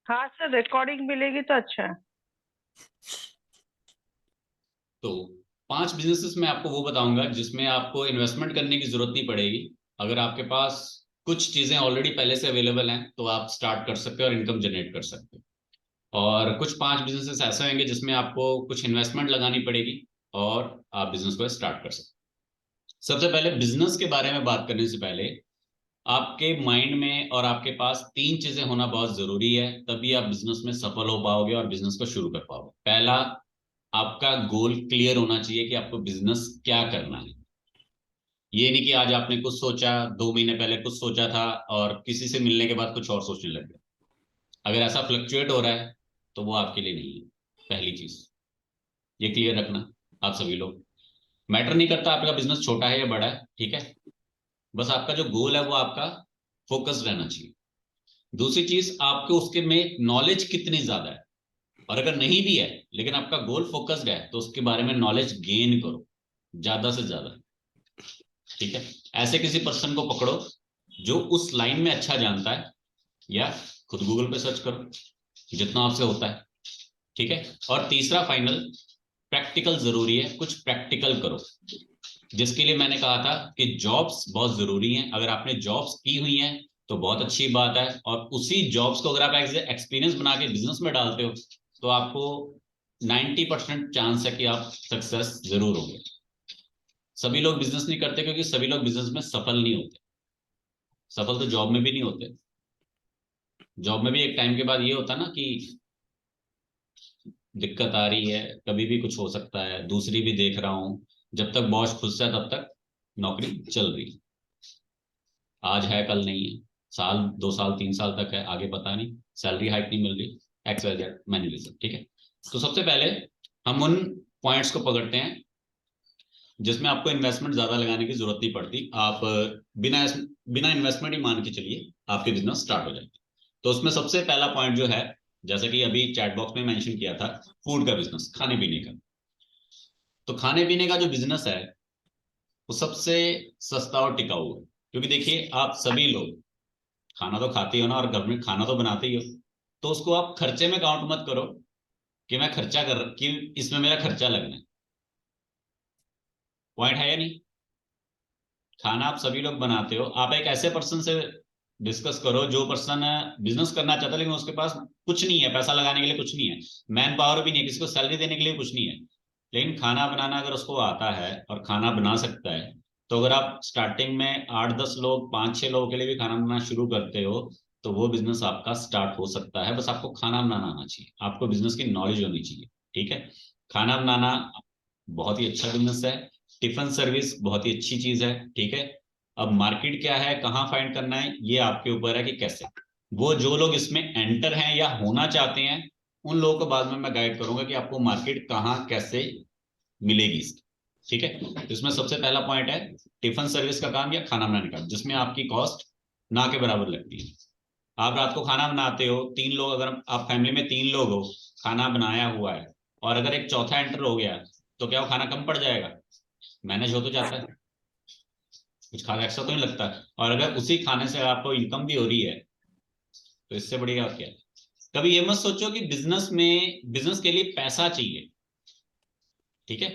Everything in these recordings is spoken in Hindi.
हाँ सर, रिकॉर्डिंग मिलेगी तो अच्छा है। तो 5 बिजनेसेस में आपको वो बताऊंगा जिसमें आपको इन्वेस्टमेंट करने की जरूरत नहीं पड़ेगी। अगर आपके पास कुछ चीजें ऑलरेडी पहले से अवेलेबल हैं तो आप स्टार्ट कर सकते हो और इनकम जनरेट कर सकते हो। और कुछ 5 बिजनेसेस ऐसे होंगे जिसमें आपको कुछ इन्वेस्टमेंट लगानी पड़ेगी और आप बिजनेस को स्टार्ट कर सकते हो। सबसे पहले बिजनेस के बारे में बात करने से पहले आपके माइंड में और आपके पास 3 चीजें होना बहुत जरूरी है, तभी आप बिजनेस में सफल हो पाओगे और बिजनेस को शुरू कर पाओगे। पहला, आपका गोल क्लियर होना चाहिए कि आपको बिजनेस क्या करना है। ये नहीं कि आज आपने कुछ सोचा, 2 महीने पहले कुछ सोचा था और किसी से मिलने के बाद कुछ और सोचने लग गए। अगर ऐसा फ्लक्चुएट हो रहा है तो वो आपके लिए नहीं है। पहली चीज ये क्लियर रखना। आप सभी लोग, मैटर नहीं करता आपका बिजनेस छोटा है या बड़ा है, ठीक है, बस आपका जो गोल है वो आपका फोकस रहना चाहिए। दूसरी चीज, आपको उसके में नॉलेज कितनी ज्यादा है, और अगर नहीं भी है लेकिन आपका गोल फोकस्ड है तो उसके बारे में नॉलेज गेन करो ज्यादा से ज्यादा। ठीक है, ऐसे किसी पर्सन को पकड़ो जो उस लाइन में अच्छा जानता है, या खुद गूगल पे सर्च करो जितना आपसे होता है। ठीक है, और तीसरा फाइनल, प्रैक्टिकल जरूरी है, कुछ प्रैक्टिकल करो। जिसके लिए मैंने कहा था कि जॉब्स बहुत जरूरी हैं। अगर आपने जॉब्स की हुई हैं तो बहुत अच्छी बात है, और उसी जॉब्स को अगर आप एक्सपीरियंस बना के बिजनेस में डालते हो तो आपको 90% चांस है कि आप सक्सेस जरूर होंगे। सभी लोग बिजनेस नहीं करते क्योंकि सभी लोग बिजनेस में सफल नहीं होते। सफल तो जॉब में भी नहीं होते। जॉब में भी एक टाइम के बाद ये होता ना कि दिक्कत आ रही है, कभी भी कुछ हो सकता है, दूसरी भी देख रहा हूं, जब तक बॉस खुश है तब तक नौकरी चल रही है। आज है कल नहीं है, साल 2 साल 3 साल तक है, आगे पता नहीं, सैलरी हाइक नहीं मिल रही, X Y Z many reason. ठीक है, तो सबसे पहले हम उन पॉइंट्स को पकड़ते हैं जिसमें आपको इन्वेस्टमेंट ज्यादा लगाने की जरूरत नहीं पड़ती। आप बिना बिना इन्वेस्टमेंट ही मान के चलिए आपके बिजनेस स्टार्ट हो जाएंगे। तो उसमें सबसे पहला पॉइंट जो है, जैसे कि अभी चैट बॉक्स में मेंशन किया था, फूड का बिजनेस, खाने पीने का। तो खाने पीने का जो बिजनेस है वो सबसे सस्ता और टिकाऊ है, क्योंकि देखिए आप सभी लोग खाना तो खाते ही हो ना, और घर में खाना तो बनाते ही हो। तो उसको आप खर्चे में काउंट मत करो कि मैं खर्चा कर कि इसमें मेरा खर्चा लगना है। पॉइंट है या नहीं? खाना आप सभी लोग बनाते हो। आप एक ऐसे पर्सन से डिस्कस करो जो पर्सन बिजनेस करना चाहता है लेकिन उसके पास कुछ नहीं है, पैसा लगाने के लिए कुछ नहीं है, मैन पावर भी नहीं है, किसी को सैलरी देने के लिए कुछ नहीं है, लेकिन खाना बनाना अगर उसको आता है और खाना बना सकता है, तो अगर आप स्टार्टिंग में 8-10 लोग, 5-6 लोगों के लिए भी खाना बनाना शुरू करते हो तो वो बिजनेस आपका स्टार्ट हो सकता है। बस आपको खाना बनाना आना चाहिए, आपको बिजनेस की नॉलेज होनी चाहिए। ठीक है, खाना बनाना बहुत ही अच्छा बिजनेस है। टिफिन सर्विस बहुत ही अच्छी चीज है। ठीक है, अब मार्केट क्या है, कहाँ फाइंड करना है, ये आपके ऊपर है कि कैसे। वो जो लोग इसमें एंटर हैं या होना चाहते हैं उन लोगों को बाद में मैं गाइड करूंगा कि आपको मार्केट कहाँ कैसे मिलेगी इसकी। ठीक है, तो इसमें सबसे पहला पॉइंट है टिफिन सर्विस का काम या खाना बनाने का, जिसमें आपकी कॉस्ट ना के बराबर लगती है। आप रात को खाना बनाते हो, 3 लोग, अगर आप फैमिली में 3 लोग हो, खाना बनाया हुआ है, और अगर एक चौथा एंटर हो गया तो क्या वो खाना कम पड़ जाएगा? मैनेज हो तो जाता है, कुछ खाना एक्स्ट्रा तो नहीं लगता। और अगर उसी खाने से आपको इनकम भी हो रही है तो इससे बढ़िया क्या है? कभी ये मत सोचो कि बिजनेस के लिए पैसा चाहिए। ठीक है,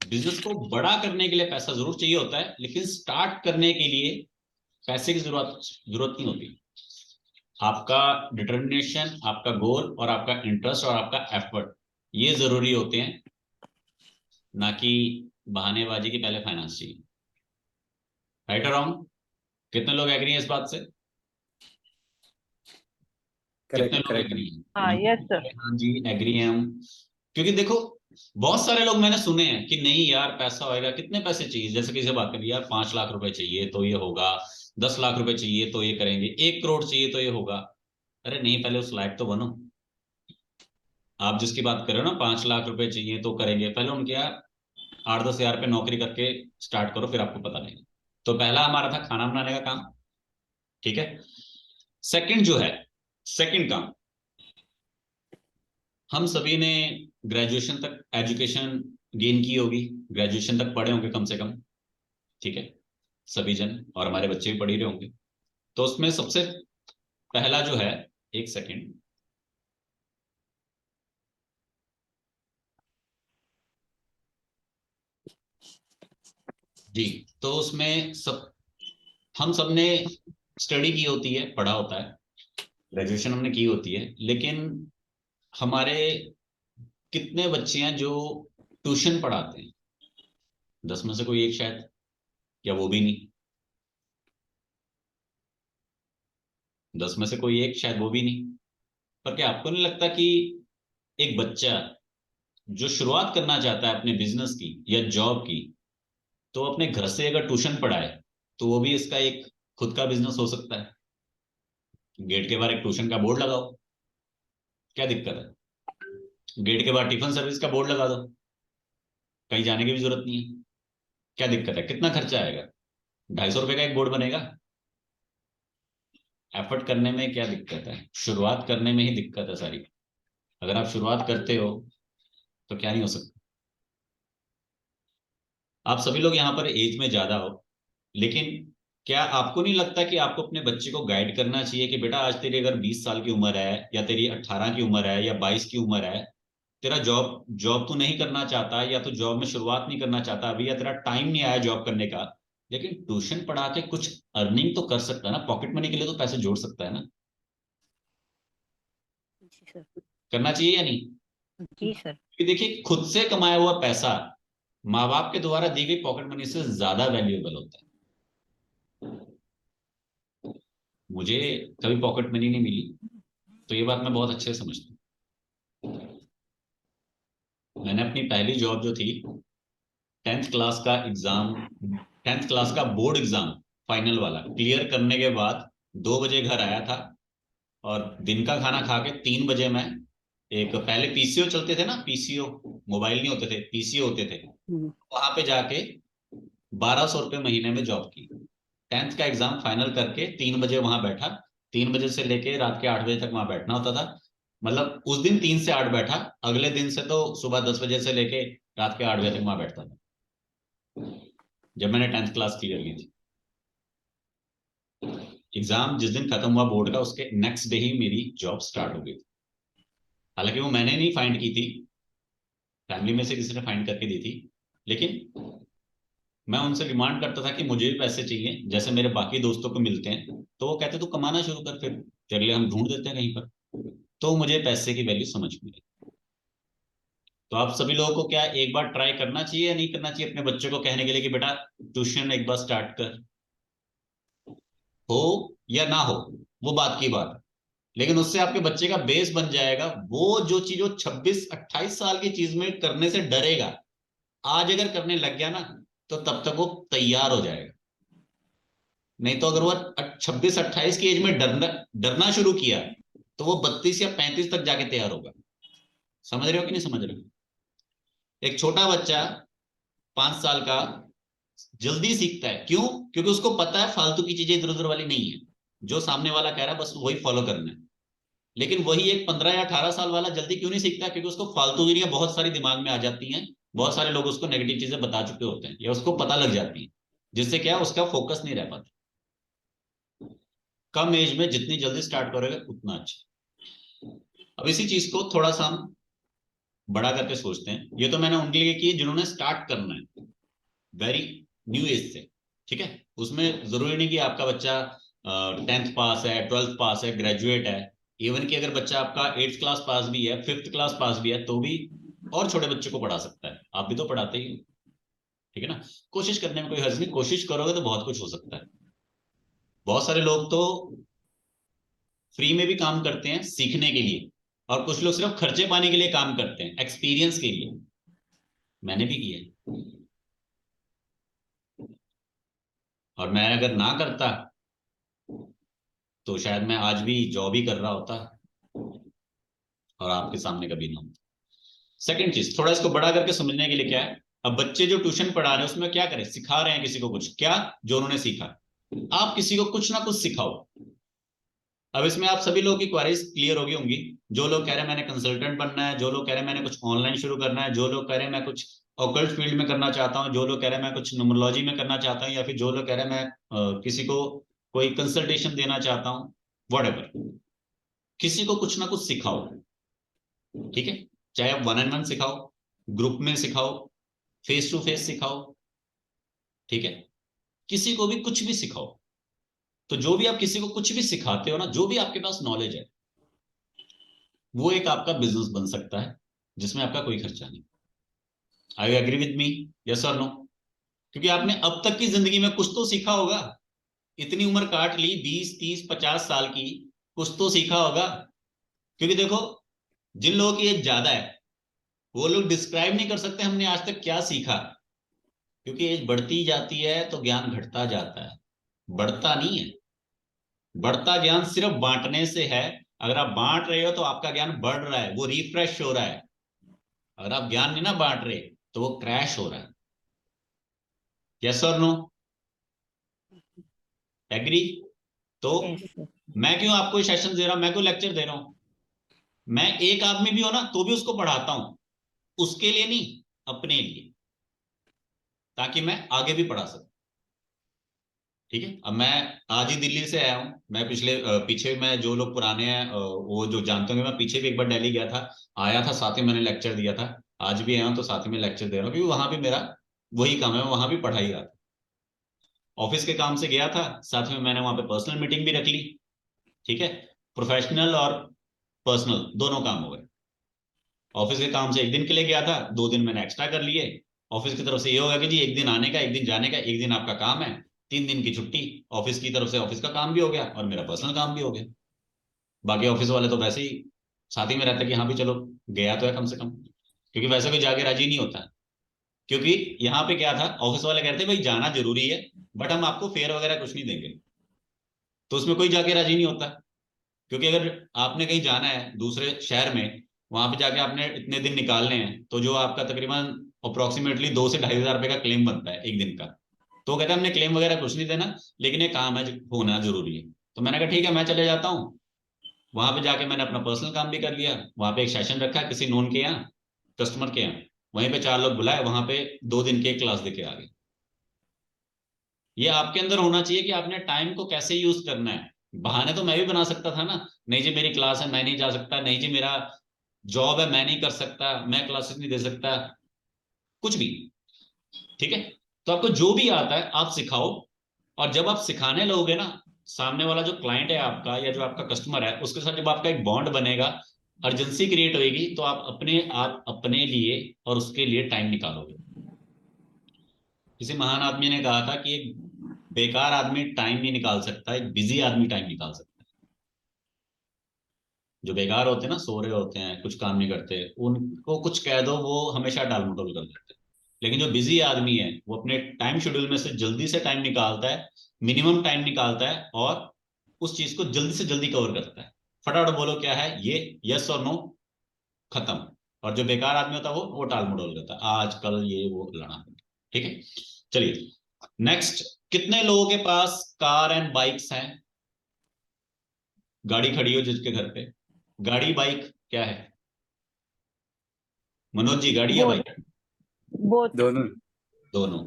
बिजनेस को बड़ा करने के लिए पैसा जरूर चाहिए होता है, लेकिन स्टार्ट करने के लिए पैसे की जरूरत नहीं होती। आपका डिटर्मिनेशन, आपका गोल और आपका इंटरेस्ट और आपका एफर्ट, ये जरूरी होते हैं, ना कि बहानेबाजी की पहले फाइनेंस चाहिए। राइट और रॉन्ग? कितने लोग एग्री हैं इस बात से? कितने करेक्ट लोग करेक्ट। एग्री हैं? हाँ, यस सर। हाँ जी, एग्री हैं हम। क्योंकि देखो, बहुत सारे लोग मैंने सुने हैं कि नहीं यार पैसा होएगा, कितने पैसे चाहिए, जैसे किसी से बात करी, यार 5 लाख रुपए चाहिए तो ये होगा, 10 लाख रुपए चाहिए तो ये करेंगे, 1 करोड़ चाहिए तो ये होगा। अरे नहीं, पहले उस लायक तो बनो। आप जिसकी बात कर रहे हो ना, 5 लाख रुपए चाहिए तो करेंगे, पहले उनके यहाँ 8-10 हजार पे नौकरी करके स्टार्ट करो, फिर आपको पता लगेगा। तो पहला हमारा था खाना बनाने का काम। ठीक है, सेकंड जो है, सेकंड काम, हम सभी ने ग्रेजुएशन तक एजुकेशन गेन की होगी, ग्रेजुएशन तक पढ़े होंगे कम से कम। ठीक है, सभी जन, और हमारे बच्चे भी पढ़ ही रहे होंगे। तो उसमें सबसे पहला जो है, एक सेकंड, जी, तो उसमें सब हम सब ने स्टडी की होती है, पढ़ा होता है, ग्रेजुएशन हमने की होती है, लेकिन हमारे कितने बच्चे हैं जो ट्यूशन पढ़ाते हैं? 10 में से कोई एक शायद, या वो भी नहीं। 10 में से कोई एक शायद, वो भी नहीं। पर क्या आपको नहीं लगता कि एक बच्चा जो शुरुआत करना चाहता है अपने बिजनेस की या जॉब की, तो अपने घर से अगर ट्यूशन पढ़ाए तो वो भी इसका एक खुद का बिजनेस हो सकता है। गेट के बाहर एक ट्यूशन का बोर्ड लगाओ, क्या दिक्कत है? गेट के बाहर टिफिन सर्विस का बोर्ड लगा दो, कहीं जाने की भी जरूरत नहीं है। क्या दिक्कत है? कितना खर्चा आएगा? 250 रुपए का एक बोर्ड बनेगा। एफर्ट करने में क्या दिक्कत है? शुरुआत करने में ही दिक्कत है सारी। अगर आप शुरुआत करते हो तो क्या नहीं हो सकता। आप सभी लोग यहाँ पर एज में ज्यादा हो, लेकिन क्या आपको नहीं लगता कि आपको अपने बच्चे को गाइड करना चाहिए कि बेटा आज तेरी अगर 20 साल की उम्र है, या तेरी 18 की उम्र है, या 22 की उम्र है, तेरा जॉब जॉब तू नहीं करना चाहता, या तो जॉब में शुरुआत नहीं करना चाहता अभी, या तेरा टाइम नहीं आया जॉब करने का, लेकिन ट्यूशन पढ़ा के कुछ अर्निंग तो कर सकता है ना, पॉकेट मनी के लिए तो पैसे जोड़ सकता है ना। जी सर। करना चाहिए या नहीं? जी सर। कि देखिए, खुद से कमाया हुआ पैसा माँ बाप के द्वारा दी गई पॉकेट मनी से ज्यादा वैल्यूएबल होता है। मुझे कभी पॉकेट मनी नहीं मिली, तो ये बात मैं बहुत अच्छे से समझता हूँ। मैंने अपनी पहली जॉब जो थी, 10th क्लास का एग्जाम, 10th क्लास का बोर्ड एग्जाम फाइनल वाला क्लियर करने के बाद 2 बजे घर आया था, और दिन का खाना खा के 3 बजे मैं एक, पहले पीसीओ चलते थे ना, पीसीओ, मोबाइल नहीं होते थे, पीसीओ होते थे, वहां पे जाके 1200 रुपये महीने में जॉब की। 10th का एग्जाम फाइनल करके 3 बजे वहां बैठा, 3 बजे से लेके रात के 8 बजे तक वहां बैठना होता था। मतलब उस दिन 3 से 8 बैठा, अगले दिन से तो सुबह 10 बजे से लेके रात के 8 बजे तक वहां बैठता था, जब मैंने 10th क्लास क्लियर की थी। एग्जाम जिस दिन खत्म हुआ बोर्ड का, उसके नेक्स्ट डे ही मेरी जॉब स्टार्ट हो गई थी। हालांकि वो मैंने नहीं फाइंड की थी, फैमिली में से किसी ने फाइंड करके दी थी, लेकिन मैं उनसे डिमांड करता था कि मुझे भी पैसे चाहिए जैसे मेरे बाकी दोस्तों को मिलते हैं, तो वो कहते तू कमाना शुरू कर, फिर तेरे लिए हम ढूंढ देते हैं कहीं पर। तो मुझे पैसे की वैल्यू समझ में आई। तो आप सभी लोगों को क्या एक बार ट्राई करना चाहिए या नहीं करना चाहिए अपने बच्चों को कहने के लिए कि बेटा ट्यूशन एक बार स्टार्ट कर? हो या ना हो, वो बात की बात है, लेकिन उससे आपके बच्चे का बेस बन जाएगा। वो जो चीज वो 26-28 साल की चीज में करने से डरेगा, आज अगर करने लग गया ना, तो तब तक वो तैयार हो जाएगा। नहीं तो अगर वो 26-28 की एज में डरना डरना शुरू किया, तो वो 32 या 35 तक जाके तैयार होगा। समझ रहे हो कि नहीं समझ रहे हो? एक छोटा बच्चा 5 साल का जल्दी सीखता है, क्यों? क्योंकि उसको पता है फालतू की चीजें इधर उधर वाली नहीं है, जो सामने वाला कह रहा है बस वही फॉलो करना है। लेकिन वही एक 15 या 18 साल वाला जल्दी क्यों नहीं सीखता? क्योंकि उसको फालतूगिरियां बहुत सारी दिमाग में आ जाती हैं, बहुत सारे लोग उसको नेगेटिव चीजें बता चुके होते हैं, या उसको पता लग जाती है, जिससे क्या उसका फोकस नहीं रह पाता। कम एज में जितनी जल्दी स्टार्ट करोगे उतना अच्छा। अब इसी चीज को थोड़ा सा हम बड़ा करके सोचते हैं। ये तो मैंने उनके लिए की जिन्होंने स्टार्ट करना है वेरी न्यू एज से, ठीक है? उसमें जरूरी नहीं कि आपका बच्चा 10th पास है, 12th पास है, ग्रेजुएट है। इवन कि अगर बच्चा आपका 8th क्लास पास भी है, 5th क्लास पास भी है, तो भी और छोटे बच्चे को पढ़ा सकता है। आप भी तो पढ़ाते ही हो, ठीक है ना? कोशिश करने में कोई हर्ज नहीं, कोशिश करोगे तो बहुत कुछ हो सकता है। बहुत सारे लोग तो फ्री में भी काम करते हैं सीखने के लिए, और कुछ लोग सिर्फ खर्चे पाने के लिए काम करते हैं, एक्सपीरियंस के लिए। मैंने भी किया है, और मैं अगर ना करता तो शायद मैं आज भी जॉब ही कर रहा होता, और आपके सामने कभी ना होता। सेकंड चीज, थोड़ा इसको बड़ा करके समझने के लिए क्या है, अब बच्चे जो ट्यूशन पढ़ा रहे हैं उसमें क्या करें? सिखा रहे हैं किसी को कुछ, क्या जो उन्होंने सीखा। आप किसी को कुछ ना कुछ सिखाओ। अब इसमें आप सभी लोगों की क्वारीज क्लियर होगी होंगी। जो लोग कह रहे हैं मैंने कंसल्टेंट बनना है, जो लोग कह रहे हैं मैंने कुछ ऑनलाइन शुरू करना है, जो लोग कह रहे हैं मैं कुछ ऑकल्ट फील्ड में करना चाहता हूँ, जो लोग कह रहे हैं मैं कुछ न्यूमरोलॉजी में करना चाहता हूँ, या फिर जो लोग कह रहे हैं मैं किसी को कोई कंसल्टेशन देना चाहता हूँ, वट, किसी को कुछ ना कुछ सिखाओ, ठीक है? चाहे आप 1-on-1 सिखाओ, ग्रुप में सिखाओ, फेस टू फेस सिखाओ, ठीक है, किसी को भी कुछ भी सिखाओ, तो जो भी आप किसी को कुछ भी सिखाते हो ना, जो भी आपके पास नॉलेज है, वो एक आपका बिजनेस बन सकता है जिसमें आपका कोई खर्चा नहीं। I agree with me? Yes और नो? क्योंकि आपने अब तक की जिंदगी में कुछ तो सीखा होगा, इतनी उम्र काट ली, 20 30 50 साल की, कुछ तो सीखा होगा। क्योंकि देखो, जिन लोगों की एज ज्यादा है वो लोग डिस्क्राइब नहीं कर सकते हमने आज तक क्या सीखा, क्योंकि एज बढ़ती जाती है तो ज्ञान घटता जाता है, बढ़ता नहीं है। बढ़ता ज्ञान सिर्फ बांटने से है। अगर आप बांट रहे हो तो आपका ज्ञान बढ़ रहा है, वो रिफ्रेश हो रहा है। अगर आप ज्ञान नहीं ना बांट रहे तो वो क्रैश हो रहा है। यस और नो? एग्री? तो यस। मैं क्यों आपको सेशन दे रहा हूं, मैं क्यों लेक्चर दे रहा हूं? मैं एक आदमी भी हो ना तो भी उसको पढ़ाता हूं, उसके लिए नहीं, अपने लिए, ताकि मैं आगे भी पढ़ा सकूं। ठीक है, अब मैं आज ही दिल्ली से आया हूँ। मैं पीछे मैं जो लोग पुराने हैं वो जो जानते होंगे, मैं पीछे भी एक बार दिल्ली गया था, आया था, साथ ही मैंने लेक्चर दिया था। आज भी आया हूँ तो साथ ही में लेक्चर दे रहा हूँ, क्योंकि वहां भी मेरा वही काम है, वहां भी पढ़ाई रहा था। ऑफिस के काम से गया था, साथ में मैंने वहां पे पर्सनल मीटिंग भी रख ली। ठीक है, प्रोफेशनल और पर्सनल दोनों काम हो गए। ऑफिस के काम से एक दिन के लिए गया था, 2 दिन मैंने एक्स्ट्रा कर लिए। ऑफिस की तरफ से ये होगा कि जी एक दिन आने का, एक दिन जाने का, एक दिन आपका काम है, 3 दिन की छुट्टी। ऑफिस की तरफ से ऑफिस का काम भी हो गया और मेरा पर्सनल काम भी हो गया। बाकी ऑफिस वाले तो वैसे ही साथ ही में रहते कि हाँ भी चलो, गया तो है कम से कम, क्योंकि वैसे कोई जाके राजी नहीं होता। क्योंकि यहाँ पे क्या था, ऑफिस वाले कहते भाई जाना जरूरी है, बट हम आपको फेयर वगैरह कुछ नहीं देंगे। तो उसमें कोई जाके राजी नहीं होता। क्योंकि अगर आपने कहीं जाना है दूसरे शहर में, वहां पे जाके आपने इतने दिन निकालने हैं, तो जो आपका तकरीबन अप्रोक्सीमेटली 2 से 2,500 रुपए का क्लेम बनता है एक दिन का। तो कहते हैं हमने क्लेम वगैरह कुछ नहीं देना, लेकिन ये काम है, होना जरूरी है। तो मैंने कहा ठीक है, मैं चले जाता हूँ। वहां पे जाके मैंने अपना पर्सनल काम भी कर लिया। वहां पे एक सेशन रखा किसी नोन के यहाँ, कस्टमर के यहाँ। वहीं पे 4 लोग बुलाए, वहां पे 2 दिन की एक क्लास देके आ गए। ये आपके अंदर होना चाहिए कि आपने टाइम को कैसे यूज करना है। बहाने तो मैं भी बना सकता था ना, नहीं जी मेरी क्लास है मैं नहीं जा सकता, नहीं जी मेरा जॉब है मैं नहीं कर सकता, मैं क्लासेस नहीं दे सकता, कुछ भी। ठीक है, तो आपको जो भी आता है आप सिखाओ। और जब आप सिखाने लगोगे ना, सामने वाला जो क्लाइंट है आपका या जो आपका कस्टमर है, उसके साथ जब आपका एक बॉन्ड बनेगा, अर्जेंसी क्रिएट होगी, तो आप अपने लिए और उसके लिए टाइम निकालोगे। किसी महान आदमी ने कहा था कि एक बेकार आदमी टाइम नहीं निकाल सकता, एक बिजी आदमी टाइम निकाल सकता है। जो बेकार होते हैं ना, सो रहे होते हैं, कुछ काम नहीं करते, उनको कुछ कह दो वो हमेशा टाल मटोल कर देते हैं। लेकिन जो बिजी आदमी है वो अपने टाइम शेड्यूल में से जल्दी से टाइम निकालता है, मिनिमम टाइम निकालता है, और उस चीज को जल्दी से जल्दी कवर करता है। फटाफट बोलो क्या है ये, यस और नो, खत्म। और जो बेकार आदमी होता है वो टाल मटोल करता है, आज कल ये वो लड़ा। ठीक है, चलिए नेक्स्ट। कितने लोगों के पास कार एंड बाइक्स हैं? गाड़ी खड़ी हो जिसके घर पे, गाड़ी बाइक क्या है? मनोज जी, गाड़ी या बोथ। बाइक? बोथ। दोनों। दोनों।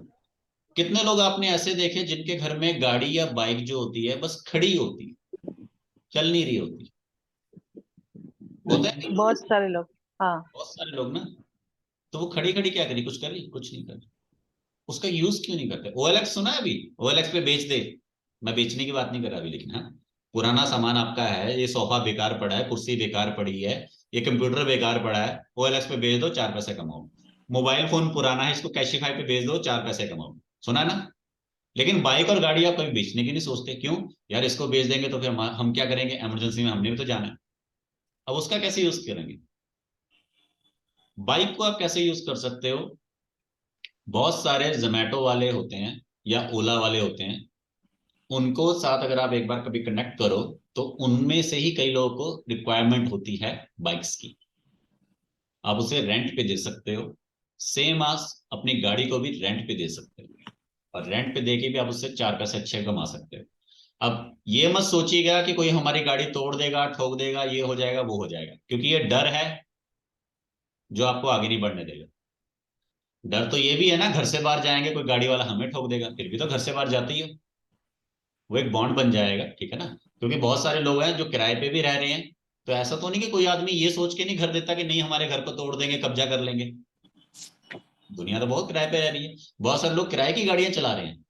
कितने लोग आपने ऐसे देखे जिनके घर में गाड़ी या बाइक जो होती है बस खड़ी होती है, चल नहीं रही होती? होता है नहीं? बहुत सारे लोग। हाँ। बहुत सारे लोग ना। तो वो खड़ी खड़ी क्या करी, कुछ करी? कुछ नहीं करी। उसका यूज क्यों नहीं करते? ओएलएक्स सुना है? अभी ओएलएक्स पे बेच दे। मैं बेचने की बात नहीं कर रहा अभी, लेकिन हाँ, पुराना सामान आपका है, ये सोफा बेकार पड़ा है, कुर्सी बेकार पड़ी है, ये कंप्यूटर बेकार पड़ा है, ओएलएक्स पे बेच दो, 4 पैसे कमाओ। मोबाइल फोन पुराना है, इसको कैशिफाई पे बेच दो, 4 पैसे कमाओ। सुना है ना? लेकिन बाइक और गाड़ी आप कभी बेचने की नहीं सोचते, क्यों? यार इसको बेच देंगे तो फिर हम क्या करेंगे, इमरजेंसी में हमने भी तो जाना है। अब उसका कैसे यूज करेंगे? बाइक को आप कैसे यूज कर सकते हो? बहुत सारे जोमेटो वाले होते हैं या ओला वाले होते हैं, उनको साथ अगर आप एक बार कभी कनेक्ट करो, तो उनमें से ही कई लोगों को रिक्वायरमेंट होती है बाइक्स की। आप उसे रेंट पे दे सकते हो, सेम आज अपनी गाड़ी को भी रेंट पे दे सकते हो, और रेंट पे देके भी आप उससे 4 पैसे अच्छे कमा सकते हो। अब ये मत सोचिएगा कि कोई हमारी गाड़ी तोड़ देगा, ठोक देगा, ये हो जाएगा वो हो जाएगा, क्योंकि ये डर है जो आपको आगे नहीं बढ़ने देगा। डर तो ये भी है ना, घर से बाहर जाएंगे कोई गाड़ी वाला हमें ठोक देगा, फिर भी तो घर से बाहर जाते ही हो। वो एक बॉन्ड बन जाएगा, ठीक है ना? क्योंकि बहुत सारे लोग हैं जो किराए पे भी रह रहे हैं, तो ऐसा तो नहीं कि कोई आदमी ये सोच के नहीं घर देता कि नहीं हमारे घर को तोड़ देंगे, कब्जा कर लेंगे। दुनिया तो बहुत किराए पे रह रही है, बहुत सारे लोग किराए की गाड़ियां चला रहे हैं,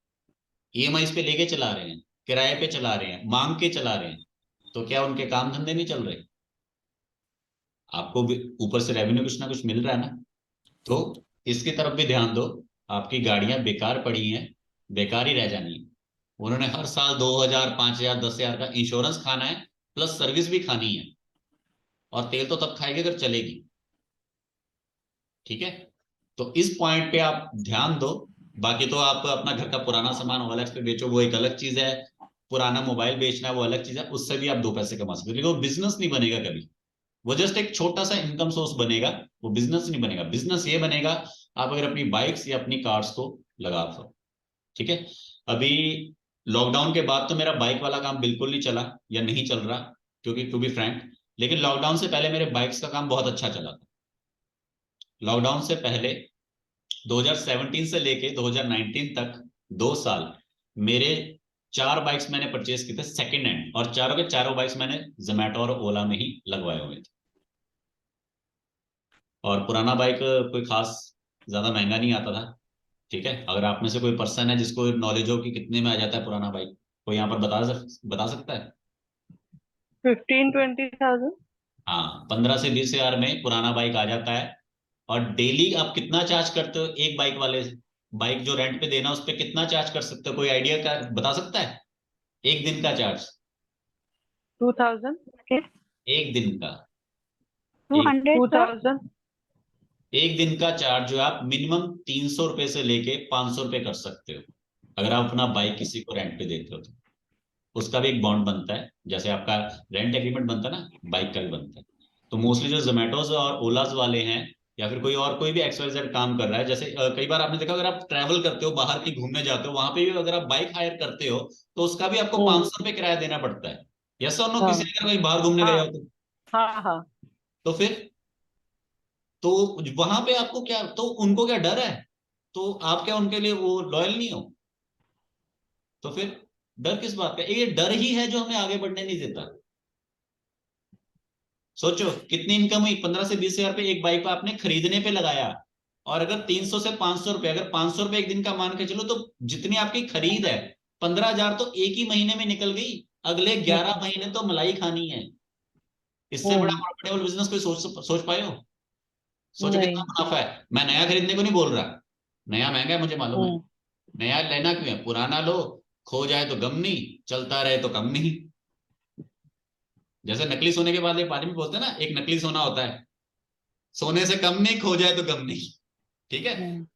ईएमआई पे लेके चला रहे हैं, किराए पे चला रहे हैं, मांग के चला रहे हैं। तो क्या उनके काम धंधे नहीं चल रहे? आपको भी ऊपर से रेवेन्यू कुछ ना कुछ मिल रहा है ना। तो इसकी तरफ भी ध्यान दो। आपकी गाड़ियां बेकार पड़ी हैं, बेकार ही रह जानी है। उन्होंने हर साल 2,000, 5,000, 10,000 का इंश्योरेंस खाना है, प्लस सर्विस भी खानी है। और तेल तो तब खाएगी अगर चलेगी। ठीक है, तो इस पॉइंट पे आप ध्यान दो। बाकी तो आप अपना घर का पुराना सामान OLX पे बेचो, वो एक अलग चीज है। पुराना मोबाइल बेचना है वो अलग चीज है, उससे भी आप 2 पैसे कमा सकते हो, लेकिन वो बिजनेस नहीं बनेगा कभी। वो जस्ट एक छोटा सा इनकम सोर्स बनेगा, वो बिजनेस नहीं बनेगा। बिजनेस ये बनेगा आप अगर अपनी बाइक्स या अपनी कार्स को लगा सको। ठीक है। अभी लॉकडाउन के बाद तो मेरा बाइक वाला काम बिल्कुल नहीं चला या नहीं चल रहा, क्योंकि टू बी फ्रैंक, लेकिन लॉकडाउन से पहले मेरे बाइक्स का काम बहुत अच्छा चला था। लॉकडाउन से पहले 2017 से लेके 2019 तक 2 साल मेरे 4 बाइक्स मैंने परचेज किए थे सेकंड हैंड, और चारों के चारों बाइक्स मैंने जोमेटो और ओला में ही लगवाए हुए थे। और पुराना बाइक कोई खास ज्यादा महंगा नहीं आता था। ठीक है, अगर आप में से कोई पर्सन है जिसको नॉलेज हो कि कितने में आ जाता है पुराना बाइक, कोई यहाँ पर बता सकता है? 15-20,000। हाँ, 15 से 20 हजार में पुराना बाइक आ जाता है। और डेली आप कितना चार्ज करते हो एक बाइक वाले से? बाइक जो रेंट पे देना उस पर कितना चार्ज कर सकते हो, कोई आइडिया का बता सकता है? एक दिन का चार्ज, 2,000 के। एक दिन का, एक 200 सर। 2,000। एक दिन का चार्ज जो आप मिनिमम 300 रुपए से लेके 500 रुपए कर सकते हो, अगर आप अपना बाइक किसी को रेंट पे देते हो तो। उसका भी एक बॉन्ड बनता है, जैसे आपका रेंट एग्रीमेंट बनता है ना, बाइक का भी बनता है। तो मोस्टली जो जोमेटोज और ओलाज वाले हैं, या फिर कोई और कोई भी XYZ काम कर रहा है, जैसे कई बार आपने देखा अगर आप ट्रैवल करते हो, बाहर की घूमने जाते हो, वहां पे भी अगर आप बाइक हायर करते हो तो उसका भी आपको हम्म। 500 रुपये किराया देना पड़ता है। यस और नो? हाँ किसी अगर कहीं बाहर घूमने गए हाँ हो हाँ हाँ। तो फिर, तो वहां पे आपको क्या, तो उनको क्या डर है? तो आप क्या उनके लिए वो लॉयल नहीं हो? तो फिर डर किस बात का? ये डर ही है जो हमें आगे बढ़ने नहीं देता। सोचो कितनी इनकम हुई, 15 से 20 हजार पे एक बाइक पे आपने खरीदने पे लगाया। और अगर 300 से 500 रुपए, अगर 500 रुपए एक दिन का मान के चलो, तो जितनी आपकी खरीद है 15 हजार तो एक ही महीने में निकल गई। अगले 11 महीने तो मलाई खानी है। इससे बड़ा हम्म। प्रॉफिटेबल बिजनेस कोई सोच सोच पाए हो? सोचो कितना नहीं। मुनाफा है। मैं नया खरीदने को नहीं बोल रहा, नया महंगा है मुझे मालूम है। हम्म। नया लेना क्यों है? पुराना लो, खो जाए तो गम नहीं, चलता रहे तो कम नहीं। जैसे नकली सोने के बाद एक पानी में बोलते हैं ना, एक नकली सोना होता है, सोने से कम नहीं, खो जाए तो गम नहीं। ठीक है, हम्म।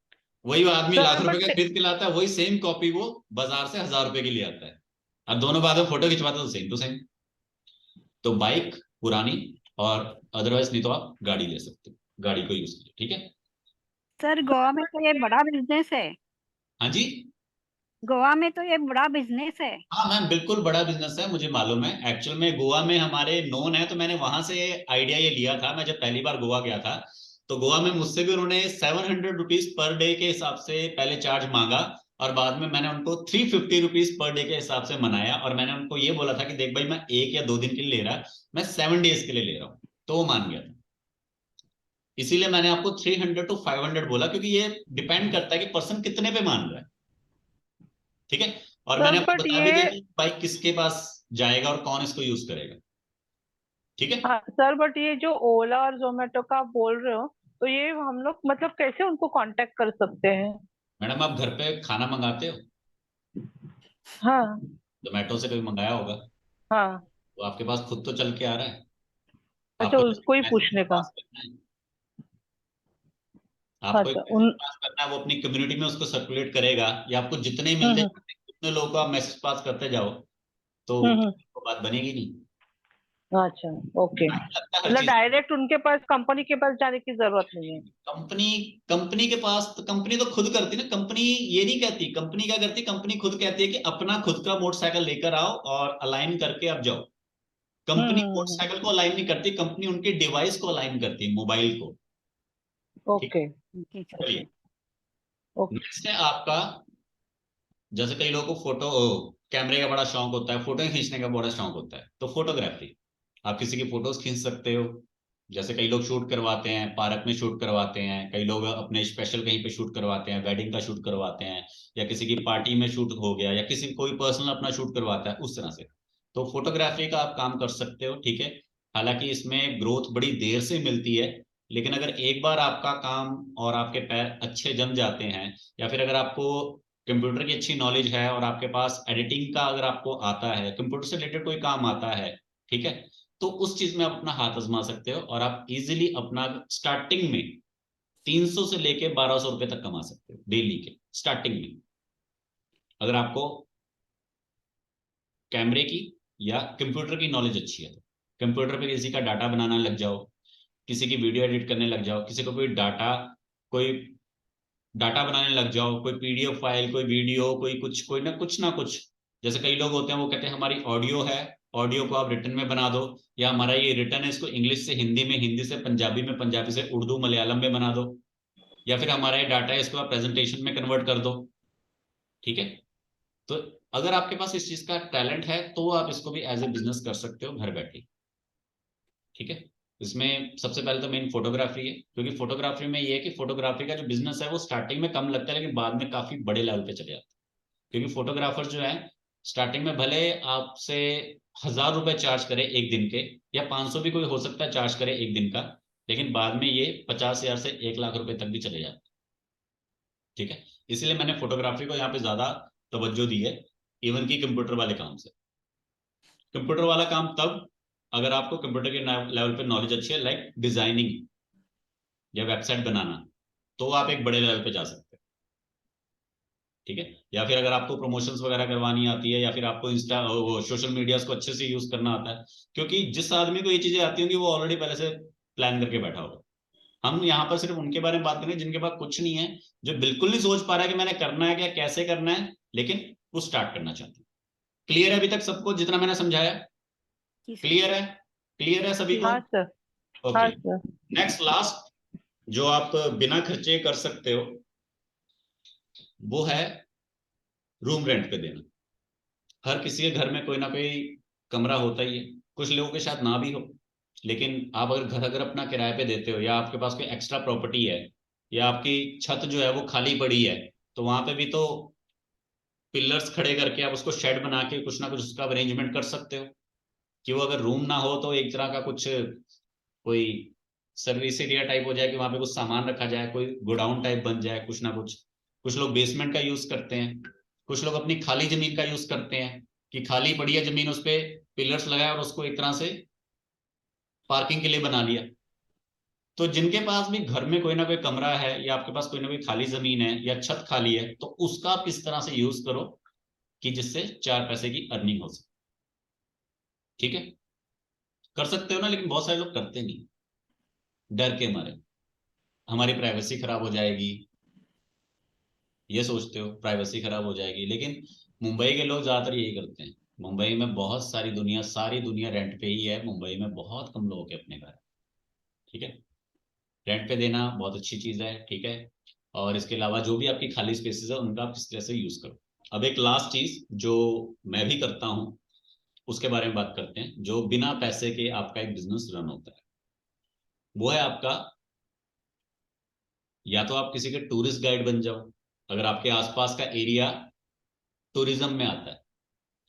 वही वो आदमी लाख सर रुपए का बट खरीद के लाता है, वही सेम कॉपी वो बाजार से 1,000 रुपए की ले आता है। अब दोनों बाद में फोटो खिंचवाते तो सेम टू सेम। तो बाइक पुरानी, और अदरवाइज नहीं तो आप गाड़ी ले सकते हो, गाड़ी को यूज कीजिए। ठीक है। सर गोवा में तो ये बड़ा बिजनेस है। हाँ जी। गोवा में तो ये बड़ा बिजनेस है। हाँ मैम, बिल्कुल बड़ा बिजनेस है, मुझे मालूम है। एक्चुअल में गोवा में हमारे नोन है, तो मैंने वहां से आइडिया ये लिया था। मैं जब पहली बार गोवा गया था, तो गोवा में मुझसे भी उन्होंने 700 रुपीज पर डे के हिसाब से पहले चार्ज मांगा। और बाद में मैंने उनको 350 रुपीज पर डे के हिसाब से मनाया, और मैंने उनको ये बोला था कि देख भाई, मैं 1 या 2 दिन के लिए ले रहा, मैं 7 डेज के लिए ले रहा हूँ। तो वो मान गया था। इसीलिए मैंने आपको 300 to 500 बोला, क्योंकि ये डिपेंड करता है कि पर्सन कितने पे मान रहा है। ठीक है। और सर मैंने आपको बट बता भी ये दिया कि बाइक किसके पास जाएगा और कौन इसको यूज करेगा। ठीक है। हाँ सर, बट ये जो ओला और जोमेटो का आप बोल रहे हो, तो ये हम लोग मतलब कैसे उनको कांटेक्ट कर सकते हैं? मैडम, आप घर पे खाना मंगाते हो, हाँ जोमेटो से कभी मंगाया होगा, हाँ। तो आपके पास खुद तो चल के आ रहा है। अच्छा, आपको उसको ही मैसेज पूछने का। पास करना है, आपको एक अच्छा मैसेज उन। पास करना है, वो अपनी कम्युनिटी में उसको सर्कुलेट करेगा, या आपको जितने ही मिलते हम्म जाते हैं, उतने लोगों को आप मैसेज पास करते जाओ, तो हम्म। वो बात बनेगी नहीं। अच्छा। ओके, टाइम लगता है हर मतलब चीज। डायरेक्ट उनके पास, कंपनी के पास जाने की जरूरत नहीं है। कंपनी कंपनी के पास तो, कंपनी तो खुद करती ना। कंपनी ये नहीं कहती, कंपनी क्या करती, कंपनी खुद कहती है कि अपना खुद का मोटरसाइकिल लेकर आओ और अलाइन करके आप जाओ। कंपनी हम्म। मोटरसाइकिल को अलाइन नहीं करती, कंपनी उनके डिवाइस को अलाइन करती है, मोबाइल को। ठीक ओके जी सर। है। चलिए, ओके। नेक्स्ट है आपका, जैसे कई लोगों को फोटो, कैमरे का बड़ा शौक होता है, फोटो खींचने का बड़ा शौक होता है, तो फोटोग्राफी, आप किसी की फोटोज खींच सकते हो। जैसे कई लोग शूट करवाते हैं, पार्क में शूट करवाते हैं, कई लोग अपने स्पेशल कहीं पे शूट करवाते हैं, वेडिंग का शूट करवाते हैं, या किसी की पार्टी में शूट हो गया, या किसी कोई पर्सनल अपना शूट करवाता है, उस तरह से। तो फोटोग्राफी का आप काम कर सकते हो, ठीक है। हालांकि इसमें ग्रोथ बड़ी देर से मिलती है, लेकिन अगर एक बार आपका काम और आपके पैर अच्छे जम जाते हैं, या फिर अगर आपको कंप्यूटर की अच्छी नॉलेज है और आपके पास एडिटिंग का अगर आपको आता है, कंप्यूटर से रिलेटेड कोई काम आता है, ठीक है, तो उस चीज में आप अपना हाथ आजमा सकते हो और आप इजीली अपना स्टार्टिंग में 300 से लेके 1200 रुपए तक कमा सकते हो डेली के स्टार्टिंग में, अगर आपको कैमरे की या कंप्यूटर की नॉलेज अच्छी है तो। कंप्यूटर पे किसी का डाटा बनाना लग जाओ, किसी की वीडियो एडिट करने लग जाओ, किसी को कोई डाटा बनाने लग जाओ, कोई पीडीएफ फाइल, कोई वीडियो, कोई कुछ, कोई ना कुछ। जैसे कई लोग होते हैं वो कहते हैं हमारी ऑडियो है, ऑडियो को आप रिटर्न में बना दो, या हमारा ये रिटर्न है इसको इंग्लिश से हिंदी में, हिंदी से पंजाबी में, पंजाबी से उर्दू मलयालम में बना दो, या फिर हमारा ये डाटा है इसको आप प्रेजेंटेशन में कन्वर्ट कर दो, ठीक है। तो अगर आपके पास इस चीज का टैलेंट है तो आप इसको भी एज ए बिजनेस कर सकते हो घर बैठे, ठीक है। इसमें सबसे पहले तो मेन फोटोग्राफी है, क्योंकि फोटोग्राफी में ये है कि फोटोग्राफी का जो बिजनेस है वो स्टार्टिंग में कम लगता है, लेकिन बाद में काफी बड़े लेवल पे चले जाते हैं। क्योंकि फोटोग्राफर जो है स्टार्टिंग में भले आपसे 1000 रुपए चार्ज करे एक दिन के, या 500 भी कोई हो सकता है चार्ज करे एक दिन का, लेकिन बाद में ये 50,000 से 1 लाख रुपए तक भी चले जाते हैं, ठीक है। इसलिए मैंने फोटोग्राफी को यहाँ पे ज्यादा तवज्जो दी है, इवन की कंप्यूटर वाले काम से। कंप्यूटर वाला काम तब, अगर आपको कंप्यूटर के लेवल पे नॉलेज अच्छी है, लाइक डिजाइनिंग या वेबसाइट बनाना, तो आप एक बड़े लेवल पे जा सकते हैं, ठीक है। या फिर अगर आपको प्रमोशंस वगैरह करवानी आती है, या फिर आपको इंस्टा सोशल मीडिया को अच्छे से यूज करना आता है, क्योंकि जिस आदमी को ये चीजें आती होंगी वो ऑलरेडी पहले से प्लान करके बैठा होगा। हम यहाँ पर सिर्फ उनके बारे में बात करेंगे जिनके पास कुछ नहीं है, जो बिल्कुल नहीं सोच पा रहा है कि मैंने करना है क्या, कैसे करना है, लेकिन वो स्टार्ट करना चाहते हैं। क्लियर है अभी तक सबको जितना मैंने समझाया? क्लियर है? क्लियर है सभी को? हाँ सर। ओके। हाँ सर। नेक्स्ट लास्ट जो आप बिना खर्चे कर सकते हो वो है रूम रेंट पे देना। हर किसी के घर में कोई ना कोई कमरा होता ही है, कुछ लोगों के साथ ना भी हो, लेकिन आप अगर घर अगर अपना किराए पे देते हो, या आपके पास कोई एक्स्ट्रा प्रॉपर्टी है, या आपकी छत जो है वो खाली पड़ी है, तो वहां पे भी तो पिलर्स खड़े करके आप उसको शेड बना के कुछ ना कुछ उसका अरेंजमेंट कर सकते हो, कि वो अगर रूम ना हो तो एक तरह का कुछ कोई सर्विस एरिया टाइप हो जाए, कि वहां पे कुछ सामान रखा जाए, कोई गोडाउन टाइप बन जाए, कुछ ना कुछ। कुछ लोग बेसमेंट का यूज करते हैं, कुछ लोग अपनी खाली जमीन का यूज करते हैं, कि खाली पड़ी है जमीन, उस पर पिलर्स लगाए और उसको एक तरह से पार्किंग के लिए बना लिया। तो जिनके पास भी घर में कोई ना कोई कमरा है, या आपके पास कोई ना कोई खाली जमीन है, या छत खाली है, तो उसका आप इस तरह से यूज करो कि जिससे 4 पैसे की अर्निंग हो सके, ठीक है। कर सकते हो ना, लेकिन बहुत सारे लोग करते नहीं, डर के मारे, हमारी प्राइवेसी खराब हो जाएगी, ये सोचते हो प्राइवेसी खराब हो जाएगी। लेकिन मुंबई के लोग ज्यादातर यही करते हैं। मुंबई में बहुत सारी दुनिया रेंट पे ही है, मुंबई में बहुत कम लोगों के अपने घर है, ठीक है। रेंट पे देना बहुत अच्छी चीज है, ठीक है। और इसके अलावा जो भी आपकी खाली स्पेसेस है उनका आप किस तरह से यूज करो। अब एक लास्ट चीज जो मैं भी करता हूँ उसके बारे में बात करते हैं, जो बिना पैसे के आपका एक बिजनेस रन होता है, वो है आपका, या तो आप किसी के टूरिस्ट गाइड बन जाओ, अगर आपके आसपास का एरिया टूरिज्म में आता है,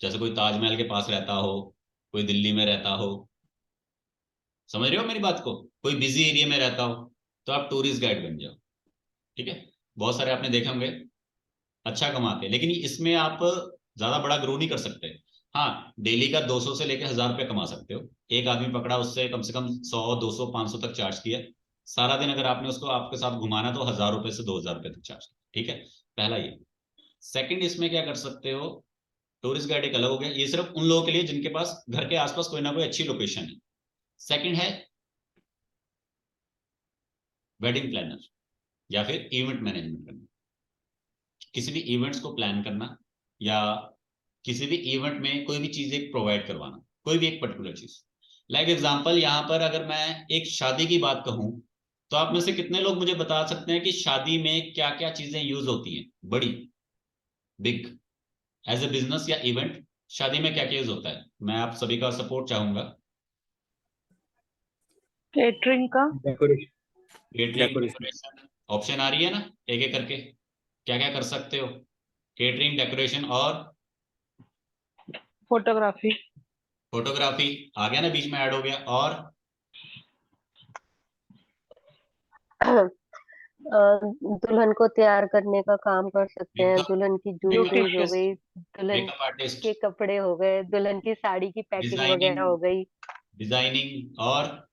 जैसे कोई ताजमहल के पास रहता हो, कोई दिल्ली में रहता हो, समझ रहे हो मेरी बात को, कोई बिजी एरिया में रहता हो, तो आप टूरिस्ट गाइड बन जाओ, ठीक है। बहुत सारे आपने देखे होंगे अच्छा कमाते हैं, लेकिन इसमें आप ज्यादा बड़ा ग्रो नहीं कर सकते। हाँ, डेली का 200 से लेकर 1000 रुपये कमा सकते हो। एक आदमी पकड़ा, उससे कम से कम 100 200 500 तक चार्ज किया, सारा दिन अगर आपने उसको आपके साथ घुमाना तो 1000 रुपये से 2000 रुपये तक चार्ज, ठीक है। पहला ये। सेकंड, इसमें क्या कर सकते हो, टूरिस्ट गाइड एक अलग हो गया, ये सिर्फ उन लोगों के लिए जिनके पास घर के आसपास कोई ना कोई अच्छी लोकेशन है। सेकंड है वेडिंग प्लानर, या फिर इवेंट मैनेजमेंट करना, किसी भी इवेंट्स को प्लान करना, या किसी भी इवेंट में कोई भी चीज एक प्रोवाइड करवाना, कोई भी एक पर्टिकुलर चीज। लाइक एग्जांपल, यहाँ पर अगर मैं एक शादी की बात कहूं, तो आप में से कितने लोग मुझे बता सकते हैं कि शादी में क्या क्या चीजें यूज होती हैं, बड़ी बिग, एज ए बिजनेस या इवेंट, शादी में क्या क्या यूज होता है? मैं आप सभी का सपोर्ट चाहूंगा। केटरिंग का, decoration, catering, decoration, decoration. Option आ रही है ना एक एक करके, क्या क्या कर सकते हो? केटरिंग, डेकोरेशन और फोटोग्राफी। फोटोग्राफी आ गया ना, बीच में ऐड हो गया। और दुल्हन को तैयार करने का काम कर सकते हैं, मेकअप, दुल्हन की मेकअप ज्वेलरीज हो ब्यूटिशियस। गई, दुल्हन मेकअप आर्टिस्ट, के कपड़े हो गए, दुल्हन की साड़ी की पैकिंग डिजाइनिंग, वगैरह हो गई। डिजाइनिंग। और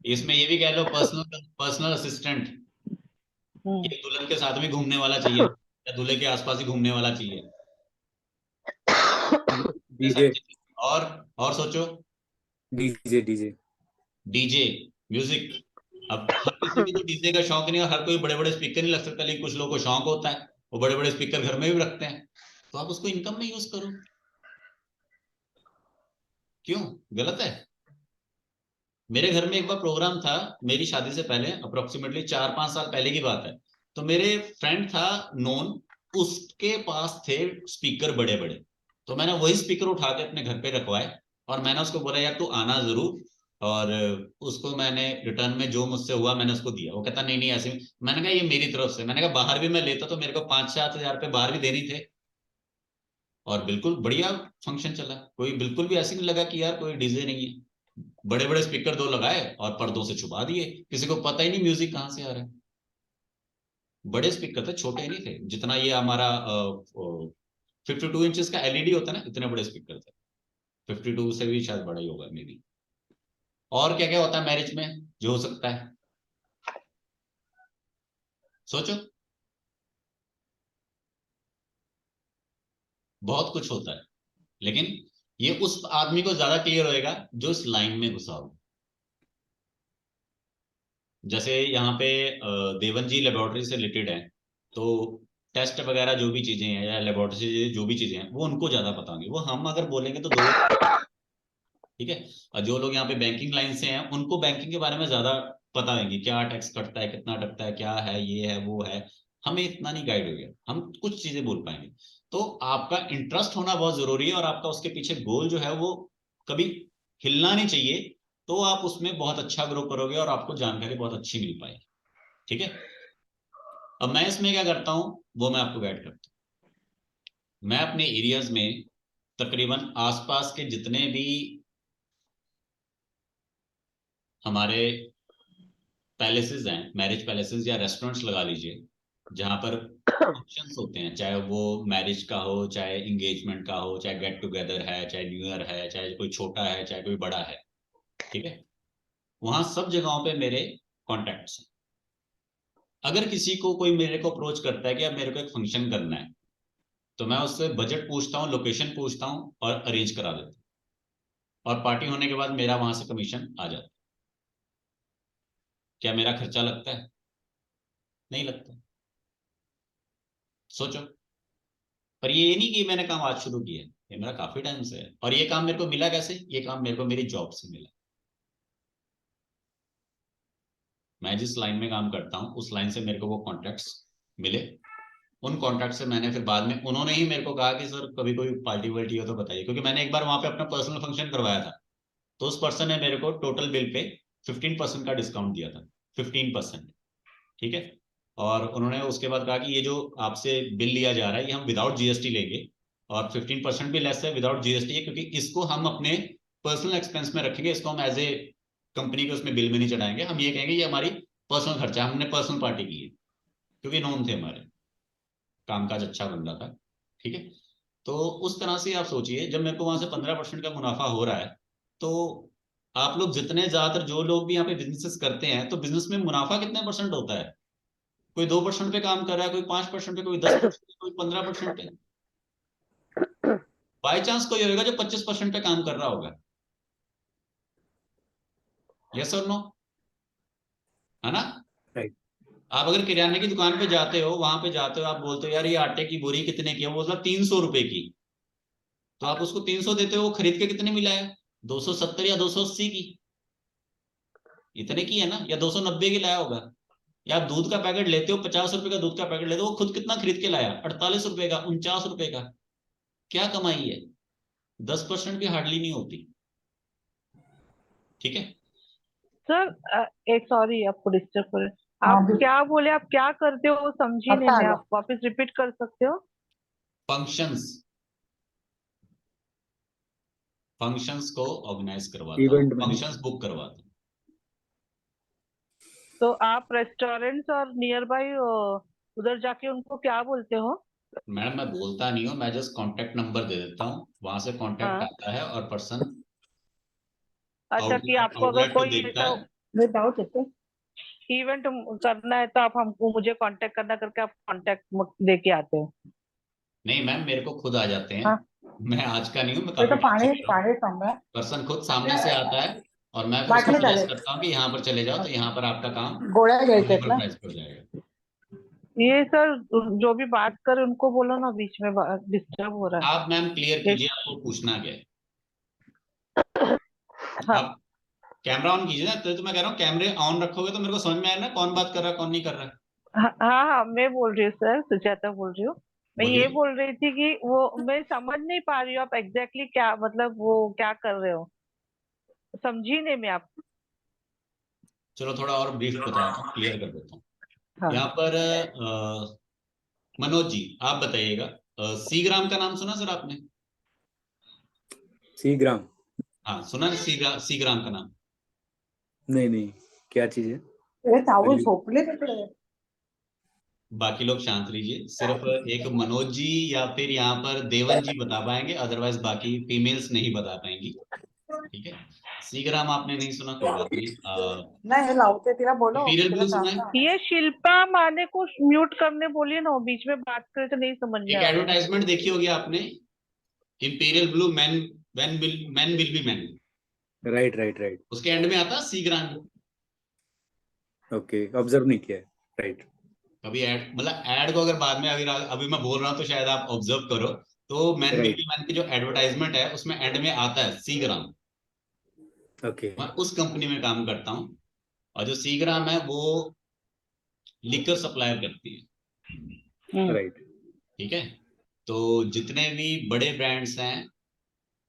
इसमें ये भी कह लो पर्सनल, पर्सनल असिस्टेंट। ये दुल्हन के साथ में घूमने वाला चाहिए या दूल्हे के आसपास ही घूमने वाला चाहिए? ये सब डीजे, चीजें। और सोचो। DJ, DJ. DJ, music. अब हर किसी को तो डीजे का शौक नहीं, और हर कोई बड़े बड़े स्पीकर नहीं लग सकता, लेकिन कुछ लोगों को शौक होता है, वो बड़े बड़े स्पीकर घर में भी रखते हैं। तो आप उसको इनकम में यूज करो। क्यों गलत है? मेरे घर में एक बार प्रोग्राम था, मेरी शादी से पहले, अप्रोक्सीमेटली 4-5 साल पहले की बात है। तो मेरे फ्रेंड था नोन, उसके पास थे स्पीकर बड़े बड़े। तो मैंने वही स्पीकर उठा के अपने घर पे रखवाए, और मैंने उसको बोला यार तू आना जरूर। और उसको मैंने रिटर्न में जो मुझसे हुआ मैंने उसको दिया। वो कहता नहीं नहीं ऐसे। मैंने कहा ये मेरी तरफ से। मैंने कहा बाहर भी मैं लेता तो मेरे को 5-7 हजार रुपये बाहर भी देने थे। और बिल्कुल बढ़िया फंक्शन चला, कोई बिल्कुल भी ऐसे नहीं लगा कि यार कोई डीजे नहीं है। बड़े बड़े स्पीकर 2 लगाए और पर्दों से छुपा दिए, किसी को पता ही नहीं म्यूजिक कहाँ से आ रहा है। बड़े स्पीकर थे, छोटे नहीं थे, जितना ये हमारा 52 इंचेस का एलईडी होता है ना, इतने बड़े स्पीकर थे। 52 से भी शायद बड़ा ही होगा मे बी। और क्या क्या होता है मैरिज में जो हो सकता है, सोचो। बहुत कुछ होता है, लेकिन ये उस आदमी को ज्यादा क्लियर होएगा जो इस लाइन में घुसा हो। जैसे यहाँ पे देवन जी लेबोरेटरी से रिलेटेड है, तो टेस्ट वगैरह जो भी चीजें हैं या लेबोरेटरी से जो भी चीजें हैं वो उनको ज्यादा पता होंगी। वो हम अगर बोलेंगे तो दो, ठीक है। और जो लोग यहाँ पे बैंकिंग लाइन से हैं उनको बैंकिंग के बारे में ज्यादा पता होंगी, क्या टैक्स कटता है, कितना कटता है, क्या है, ये है वो है। हमें इतना नहीं गाइड हो गया, हम कुछ चीजें बोल पाएंगे। तो आपका इंटरेस्ट होना बहुत जरूरी है, और आपका उसके पीछे गोल जो है वो कभी हिलना नहीं चाहिए। तो आप उसमें बहुत अच्छा ग्रो करोगे और आपको जानकारी बहुत अच्छी मिल पाएगी। ठीक है। अब मैं इसमें क्या करता हूं वो मैं आपको गाइड करता हूं। मैं अपने एरियाज में तकरीबन आसपास के जितने भी हमारे पैलेसेस हैं, मैरिज पैलेसेस या रेस्टोरेंट्स लगा लीजिए, जहां पर फंक्शंस होते हैं, चाहे वो मैरिज का हो, चाहे इंगेजमेंट का हो, चाहे गेट टुगेदर है, चाहे न्यू ईयर है, चाहे कोई छोटा है, चाहे कोई बड़ा है, ठीक है। वहां सब जगहों पे मेरे कॉन्टैक्ट्स हैं। अगर किसी को कोई मेरे को अप्रोच करता है कि अब मेरे को एक फंक्शन करना है, तो मैं उससे बजट पूछता हूँ, लोकेशन पूछता हूँ और अरेंज करा देता हूँ। और पार्टी होने के बाद मेरा वहां से कमीशन आ जाता है। क्या मेरा खर्चा लगता है? नहीं लगता। सोचो। पर ये नहीं कि मैंने काम आज शुरू किया है, ये मेरा काफी टाइम से है। और ये काम मेरे को मिला कैसे? ये काम मेरे को मेरी जॉब से मिला। मैं जिस लाइन में काम करता हूँ उस लाइन से मेरे को वो कॉन्ट्रैक्ट्स मिले। उन कॉन्ट्रैक्ट से मैंने फिर बाद में, उन्होंने ही मेरे को कहा कि सर कभी कोई पार्टी वार्टी हो तो बताइए, क्योंकि मैंने एक बार वहां पे अपना पर्सनल फंक्शन करवाया था। तो उस पर्सन ने मेरे को टोटल बिल पे 15% का डिस्काउंट दिया था। 15%। ठीक है। और उन्होंने उसके बाद कहा कि ये जो आपसे बिल लिया जा रहा है ये हम विदाउट जीएसटी लेंगे, और 15% भी लेस है, विदाउट जीएसटी है, क्योंकि इसको हम अपने पर्सनल एक्सपेंस में रखेंगे, इसको हम एज ए कंपनी के उसमें बिल में नहीं चढ़ाएंगे। हम ये कहेंगे ये हमारी पर्सनल खर्चा, हमने पर्सनल पार्टी की है, क्योंकि नॉन थे हमारे, कामकाज अच्छा बन रहा था। ठीक है। तो उस तरह से आप सोचिए, जब मेरे को वहां से 15% का मुनाफा हो रहा है, तो आप लोग जितने ज्यादातर जो लोग भी यहाँ पे बिजनेसेस करते हैं, तो बिजनेस में मुनाफा कितने परसेंट होता है? कोई 2% पे काम कर रहा है, कोई 5% पे, कोई 10% पे, कोई 15% पे। बाई चांस कोई होगा जो 25% पे काम कर रहा होगा। यस और नो? है ना? राइट। आप अगर किराने की दुकान पे जाते हो, वहां पे जाते हो, आप बोलते हो यार ये आटे की बोरी कितने की है, वो बोलता 300 रुपए की। तो आप उसको 300 देते हो, वो खरीद के कितने मिला है? 270 या 280 की। इतने की है ना, या 290 की लाया होगा। या आप दूध का पैकेट लेते हो, 50 रुपए का दूध का पैकेट लेते हो, वो खुद कितना खरीद के लाया? 48 रुपए का, 49 रुपए का। क्या कमाई है? 10% भी हार्डली नहीं होती। ठीक है। सर एक सॉरी आपको डिस्टर्ब कर, हाँ आप भी क्या बोले, आप क्या करते हो वो समझी नहीं पता मैं, है। आप वापस रिपीट कर सकते हो? फंक्शंस, फंक्शंस को ऑर्गेनाइज करवाता हूँ, इवेंट मैनेजर। फंक्शंस बुक करवाता हूँ। तो आप रेस्टोरेंट्स और नियर बाय उधर जाके उनको क्या बोलते हो? मैडम मैं बोलता नहीं हूँ, मैं जस्ट कांटेक्ट नंबर दे देता हूँ, वहां से कांटेक्ट हाँ, आता है और पर्सन अच्छा कि आउटलेट आपको अगर आउटलेट को कोई देखता ऐसा है। Without it. इवेंट करना है तो आप हमको मुझे कांटेक्ट करना करके आप कांटेक्ट देके आते हो? नहीं मैम, मेरे को खुद आ जाते हैं। हाँ, मैं आज का नहीं हूँ, मैं ये काफी तो टाइम से पाणी कर रहा हूँ। पाणी सांगा पर्सन खुद सामने से आता है और मैं फिर उसको बाटली सजेस्ट चालेल। करता हूँ कि यहाँ पर चले जाओ, तो यहाँ पर आपका काम गोळ्या घ्यायच्या आहेत रिजनेबल ना? प्राइस पर जाएगा। ये सर जो भी बात करे उनको बोलो ना, बीच में डिस्टर्ब हो रहा आप मैम क्लियर है। कीजिए, आपको पूछना क्या है। हाँ, आप कैमरा ऑन कीजिए ना, तो मैं कह रहा हूँ कैमरे ऑन रखोगे तो मेरे को समझ में आएगा ना कौन बात कर रहा है कौन नहीं कर रहा है। हाँ, हाँ, हाँ, मैं बोल रही हूँ सर, सुजाता बोल रही हूँ। मैं ये बोलिए। बोल रही थी कि वो मैं समझ नहीं पा रही हूँ आप एग्जैक्टली क्या मतलब वो क्या कर रहे हो, समझी नहीं मैं आप। चलो थोड़ा और ब्रीफ बताता हूँ, क्लियर कर देता हूँ। हाँ, यहाँ पर मनोज जी आप बताइएगा, सी ग्राम का नाम सुना सर आपने? सी ग्राम? हाँ सुना ना, सी ग्राम का नाम? नहीं नहीं, क्या चीज है? हे ताऊ पहली- झोपले तिकडे। बाकी लोग शांत रहिए, सिर्फ एक मनोज जी या फिर यहाँ पर देवन जी बता पाएंगे, अदरवाइज बाकी फीमेल्स नहीं बता पाएंगी। ठीक है, सी ग्राम आपने नहीं सुना, कोई बात नहीं। नाही हे लावते तिला बोलो इंपीरियल तिला ब्लू सुना काम है? ना। ये शिल्पा माने को म्यूट करने बोलिए ना, वो बीच में बात करे तो नहीं समझ में एक आ रहा है। एडवर्टाइजमेंट देखी होगी आपने, imperial blue man, man will be man, right right right. उसके एंड में आता सी ग्राम। ओके, ऑब्जर्व नहीं किया है। राइट। कभी ऐड मतलब ऐड को अगर बाद में अभी अभी मैं बोल रहा हूँ तो शायद आप ऑब्जर्व करो, तो man will right. Be man की जो एडवर्टाइजमेंट है उसमें एंड में आता है सी ग्राम। ओके। मैं उस कंपनी में काम करता हूँ, और जो सी ग्राम है वो लिकर सप्लायर करती है। राइट। ठीक है, तो जितने भी बड़े ब्रांड्स हैं,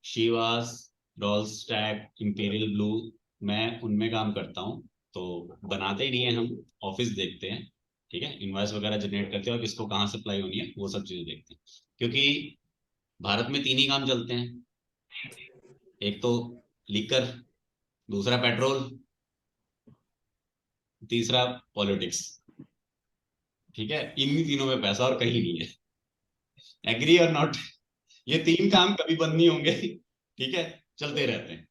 शीवास, डॉल्स्टैग, इंपीरियल ब्लू, मैं उनमें काम करता हूँ। तो बनाते ही नहीं है हम, ऑफिस देखते हैं। ठीक है, इनवॉइस वगैरह जनरेट करते हैं और किसको कहाँ सप्लाई होनी है वो सब चीजें देखते हैं। क्योंकि भारत में तीन ही काम चलते हैं, एक तो लीकर, दूसरा पेट्रोल, तीसरा पॉलिटिक्स। ठीक है, इन्हीं तीनों में पैसा और कहीं नहीं है। एग्री और नॉट? ये तीन काम कभी बंद नहीं होंगे। ठीक है, चलते रहते हैं।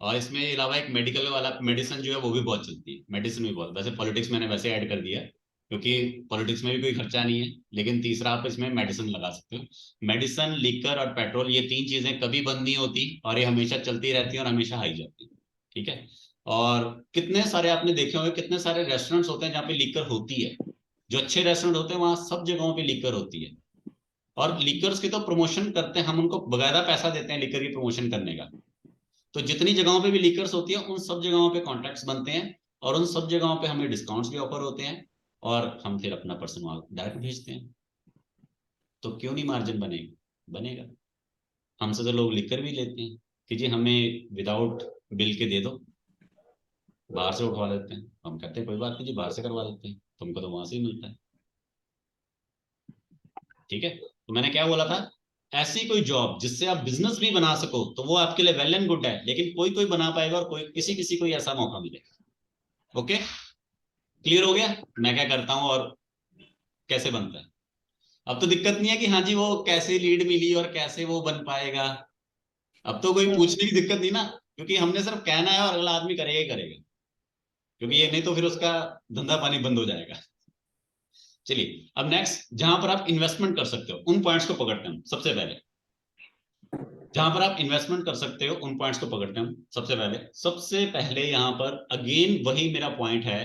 और इसमें अलावा एक मेडिकल वाला मेडिसिन जो है वो भी बहुत चलती है, मेडिसिन भी बहुत। वैसे पॉलिटिक्स मैंने वैसे ऐड कर दिया है क्योंकि पॉलिटिक्स में भी कोई खर्चा नहीं है, लेकिन तीसरा आप इसमें मेडिसिन लगा सकते हो। मेडिसिन, लिकर और पेट्रोल, ये तीन चीजें कभी बंद नहीं होती और ये हमेशा चलती रहती है और हमेशा हाई जाती है। ठीक है, और कितने सारे आपने देखे होंगे, कितने सारे रेस्टोरेंट्स होते हैं जहाँ पे लीकर होती है। जो अच्छे रेस्टोरेंट होते हैं वहां सब जगहों पे लीकर होती है, और लीकर्स की तो प्रमोशन करते हैं हम, उनको बकायदा पैसा देते हैं लीकर की प्रमोशन करने का। तो जितनी जगहों पे भी लीकर्स होती है उन सब जगहों पे कॉन्ट्रैक्ट्स बनते हैं, और उन सब जगहों पे हमें डिस्काउंट्स भी ऑफर होते हैं, और हम फिर अपना पर्सन वहां डायरेक्ट भेजते हैं। तो क्यों नहीं मार्जिन बनेगा? बनेगा। हमसे तो लोग लिकर भी लेते हैं कि जी हमें विदाउट बिल के दे दो, बाहर से उठवा लेते हैं। हम कहते हैं कोई बात नहीं जी, बाहर से करवा लेते हैं, तुमको तो वहां से ही मिलता है। ठीक है, तो मैंने क्या बोला था, ऐसी कोई जॉब जिससे आप बिजनेस भी बना सको तो वो आपके लिए वेल एंड गुड है, लेकिन कोई कोई बना पाएगा और कोई किसी किसी को ऐसा मौका मिलेगा। ओके, क्लियर हो गया मैं क्या करता हूं और कैसे बनता है? अब तो दिक्कत नहीं है कि हाँ जी वो कैसे लीड मिली और कैसे वो बन पाएगा। अब तो कोई पूछने की दिक्कत नहीं ना, क्योंकि हमने सिर्फ कहना है और अगला आदमी करेगा ही करेगा, क्योंकि ये नहीं तो फिर उसका धंधा पानी बंद हो जाएगा। चलिए अब नेक्स्ट, जहां पर आप इन्वेस्टमेंट कर सकते हो उन पॉइंट्स को पकड़ते हैं। सबसे पहले जहां पर आप इन्वेस्टमेंट कर सकते हो उन पॉइंट्स को पकड़ते हैं। सबसे पहले यहाँ पर अगेन वही मेरा पॉइंट है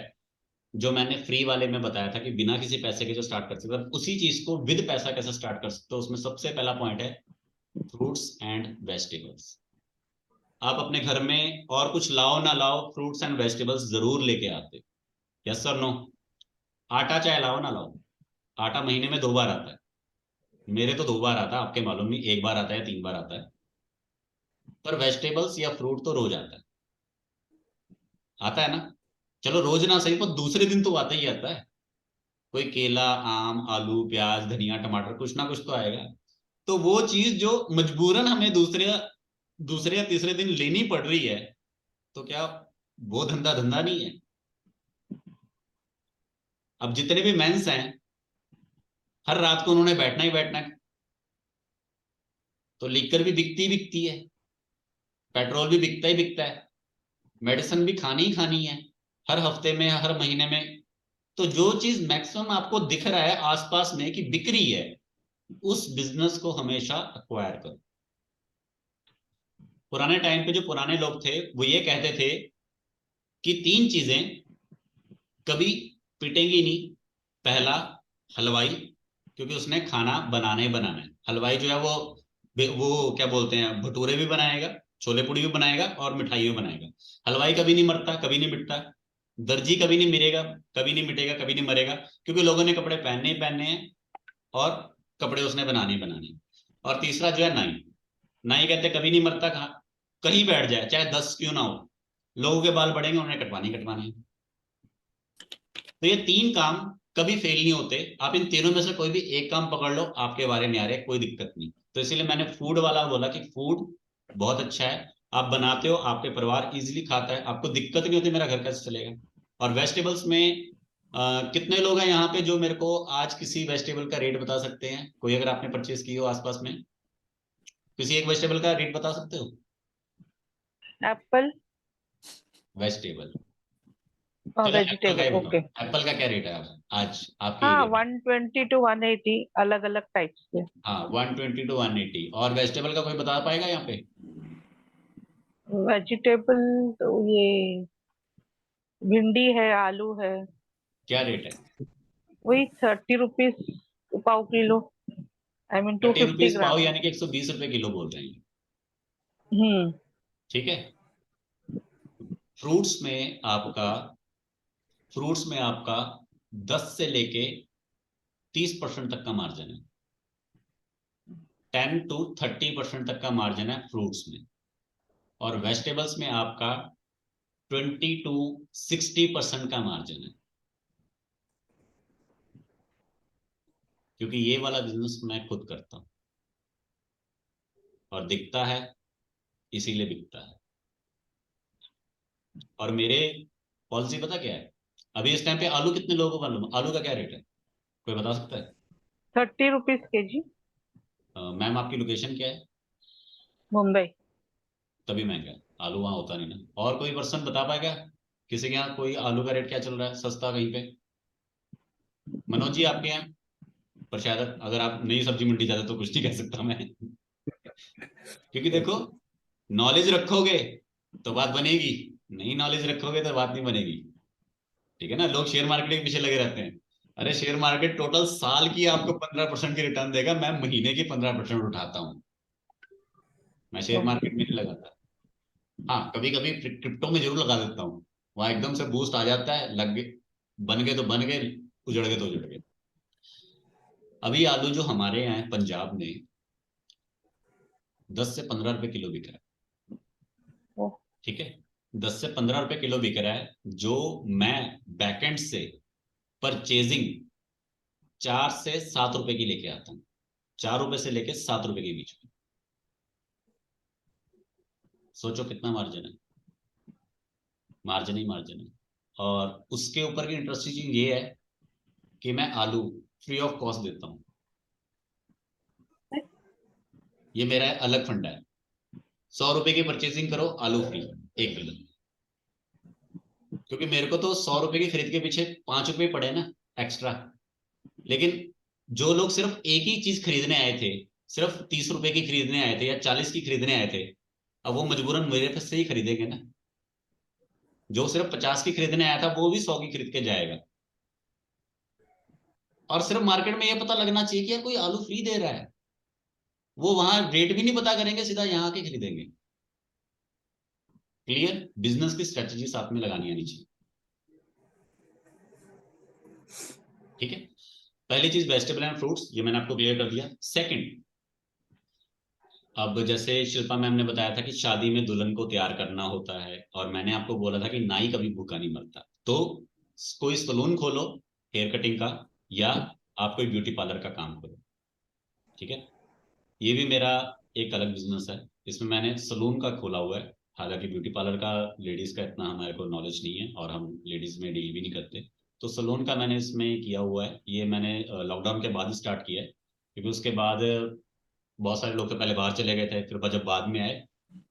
जो मैंने फ्री वाले में बताया था कि बिना किसी पैसे के जो स्टार्ट कर सकते हो, उसी चीज को विद पैसा कैसे स्टार्ट कर सकते हो। उसमें सबसे पहला पॉइंट है फ्रूट्स एंड वेजिटेबल्स। आप अपने घर में और कुछ लाओ ना लाओ, फ्रूट्स एंड वेजिटेबल्स जरूर लेके आते। यस और नो? आटा चाहे लाओ ना लाओ, आटा महीने में 2 बार आता है। मेरे तो 2 बार आता है, आपके मालूम नहीं 1 बार आता है या 3 बार आता है, पर वेजिटेबल्स या फ्रूट तो रोज आता है। आता है ना? चलो रोज ना सही पर दूसरे दिन तो आता ही आता है। कोई केला, आम, आलू, प्याज, धनिया, टमाटर, कुछ ना कुछ तो आएगा। तो वो चीज जो मजबूरन हमें दूसरे दूसरे या तीसरे दिन लेनी पड़ रही है, तो क्या वो धंधा धंधा नहीं है? अब जितने भी मेंस हैं, हर रात को उन्होंने बैठना ही बैठना है, तो लीकर भी बिकती ही बिकती है, पेट्रोल भी बिकता ही बिकता है, मेडिसिन भी खानी ही खानी है, हर हफ्ते में, हर महीने में। तो जो चीज मैक्सिमम आपको दिख रहा है आसपास में कि बिक रही है, उस बिजनेस को हमेशा अक्वायर करो। पुराने टाइम पे जो पुराने लोग थे वो ये कहते थे कि तीन चीजें कभी पिटेंगी नहीं। पहला, हलवाई, क्योंकि उसने खाना बनाना ही बनाना है। हलवाई जो है वो क्या बोलते हैं, भटूरे भी बनाएगा, छोले पूड़ी भी बनाएगा और मिठाई भी बनाएगा। हलवाई कभी नहीं मरता, कभी नहीं मिटता। दर्जी कभी नहीं मिटेगा, कभी नहीं मिटेगा, कभी नहीं मरेगा, क्योंकि लोगों ने कपड़े पहनने ही पहनने हैं और कपड़े उसने बनाने ही बनाने हैं। और तीसरा जो है नाई। नाई कहते कभी नहीं मरता, कहीं बैठ जाए चाहे 10 क्यों ना हो, लोगों के बाल बढ़ेंगे, उन्हें कटवाने ही कटवाने हैं। तो ये तीन काम कभी फेल नहीं होते। आप इन तीनों में से कोई भी एक काम पकड़ लो, आपके बारे में आ रहे, कोई दिक्कत नहीं। तो इसीलिए मैंने फूड वाला बोला कि फूड बहुत अच्छा है, आप बनाते हो, आपके परिवार इजीली खाता है, आपको दिक्कत नहीं होती मेरा घर कैसे चलेगा। और वेजिटेबल्स में कितने लोग हैं यहाँ पे जो मेरे को आज किसी वेजिटेबल का रेट बता सकते हैं? कोई अगर आपने परचेज की हो आसपास में, किसी एक वेजिटेबल का रेट बता सकते हो? एप्पल वेजिटेबल, और चलो एप्पल का वेजिटेबल, ही ओके। बताओ, एप्पल का क्या रेट है आज आपके हाँ, एरिया में? 120 to 180, अलग अलग टाइप्स के। हाँ, 120 to 180। और वेजिटेबल का कोई बता पाएगा यहाँ पे? वेजिटेबल तो ये भिंडी है, आलू है, क्या रेट है? वही 30 रुपीज पाव kilo, I mean to 30 fifty rupees पाव, ग्राम यानी कि 120 रुपए किलो बोल रहे हैं। हम्म। ठीक है। फ्रूट्स में आपका फ्रूट्स में आपका 10 से लेके 30% तक का मार्जिन है। 10 to 30% तक का मार्जिन है फ्रूट्स में। और वेजिटेबल्स में आपका 20 to 60% का मार्जिन है। क्योंकि ये वाला बिजनेस मैं खुद करता हूं और दिखता है, इसीलिए बिकता है। और मेरे पॉलिसी पता क्या है? अभी इस टाइम पे आलू कितने लोगों को मालूम? आलू का क्या रेट है, कोई बता सकता है? 30 रुपीज केजी। मैम आपकी लोकेशन क्या है? मुंबई। तभी महंगा है, आलू वहां होता नहीं ना। और कोई पर्सन बता पाएगा किसी के यहाँ कोई आलू का रेट क्या चल रहा है सस्ता कहीं पे? मनोज जी आपके यहाँ? पर शायद अगर आप नई सब्जी मंडी जाते तो कुछ नहीं कह सकता मैं। क्योंकि देखो, नॉलेज रखोगे तो बात बनेगी, नहीं नॉलेज रखोगे तो बात नहीं बनेगी। ठीक है ना? लोग शेयर मार्केट के पीछे लगे रहते हैं। अरे शेयर मार्केट टोटल साल की आपको 15% की रिटर्न देगा, मैं महीने की 15% उठाता हूँ। मैं शेयर मार्केट में नहीं लगाता। हाँ, कभी कभी क्रिप्टो में जरूर लगा देता हूँ, वहां एकदम से बूस्ट आ जाता है, लग गए, बन गए तो बन गए, उजड़ गए तो उजड़ गए। अभी आलू जो हमारे यहाँ है पंजाब में, 10 से 15 रुपए किलो बिक रहा है। ओह, ठीक है, 10 से 15 रुपए किलो बिक रहा है, जो मैं बैकएंड से परचेजिंग 4 से 7 रुपए की लेके आता हूँ। 4 रुपए से लेके 7 रुपए के बीच में। सोचो कितना मार्जिन है, मार्जिन ही मार्जिन है। और उसके ऊपर की इंटरेस्टिंग चीज ये है कि मैं आलू फ्री ऑफ कॉस्ट देता हूँ। ये मेरा अलग फंडा है। 100 रुपए की परचेसिंग करो, आलू फ्री 1 किलो। क्योंकि मेरे को तो 100 रुपए की खरीद के पीछे 5 रुपए पड़े ना एक्स्ट्रा। लेकिन जो लोग सिर्फ एक ही चीज खरीदने आए थे, सिर्फ 30 रुपए की खरीदने आए थे या 40 की खरीदने आए थे, अब वो मजबूरन मेरे पास से ही खरीदेंगे ना। जो सिर्फ 50 की खरीदने आया था वो भी 100 की खरीद के जाएगा। और सिर्फ मार्केट में ये पता लगना चाहिए कि यार कोई आलू फ्री दे रहा है, वो वहां रेट भी नहीं पता करेंगे, सीधा यहाँ के खरीदेंगे। क्लियर? बिजनेस की स्ट्रेटजी साथ में लगानी आनी चाहिए। ठीक है, पहली चीज वेजिटेबल एंड फ्रूट्स, ये मैंने आपको क्लियर कर दिया। सेकंड, अब जैसे शिल्पा मैम ने बताया था कि शादी में दुल्हन को तैयार करना होता है, और मैंने आपको बोला था कि नाई कभी भूखा नहीं मरता। तो कोई सलून खोलो हेयर कटिंग का, या आप कोई ब्यूटी पार्लर का काम करो, ठीक है। ये भी मेरा एक अलग बिजनेस है, इसमें मैंने सलून का खोला हुआ है। हालांकि ब्यूटी पार्लर का लेडीज का इतना हमारे को नॉलेज नहीं है और हम लेडीज में डील भी नहीं करते। तो सलून का मैंने इसमें किया हुआ है। ये मैंने लॉकडाउन के बाद ही स्टार्ट किया है, क्योंकि उसके बाद बहुत सारे लोग तो पहले बाहर चले गए थे, फिर जब बाद में आए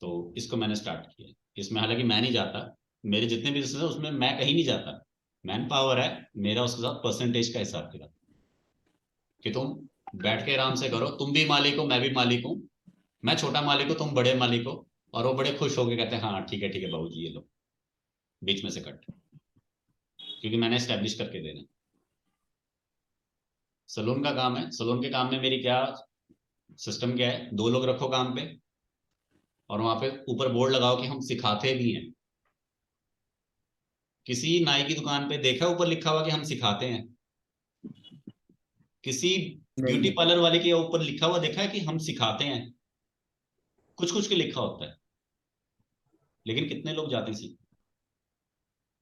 तो इसको मैंने स्टार्ट किया। इसमें हालांकि मैं नहीं जाता, मेरे जितने बिजनेस है उसमें मैं कहीं नहीं जाता, मैन पावर है मेरा, उसके साथ परसेंटेज का हिसाब किताब, कि तुम बैठ के आराम से करो, तुम भी मालिक हो मैं भी मालिक हूँ, मैं छोटा मालिक हूँ तुम बड़े मालिक हो। और वो बड़े खुश होके कहते हैं हाँ ठीक है बाबू जी ये लो, बीच में से कट, क्योंकि मैंने स्टैब्लिश करके देना। सलून का काम है, सलून के काम में मेरी क्या सिस्टम क्या है, 2 लोग रखो काम पे, और वहां पे ऊपर बोर्ड लगाओ कि हम सिखाते भी हैं। किसी नाई की दुकान पे देखा ऊपर लिखा हुआ कि हम सिखाते हैं? किसी नहीं ब्यूटी नहीं। पार्लर वाले के ऊपर लिखा हुआ देखा है कि हम सिखाते हैं? कुछ कुछ के लिखा होता है, लेकिन कितने लोग जाते हैं सीखने?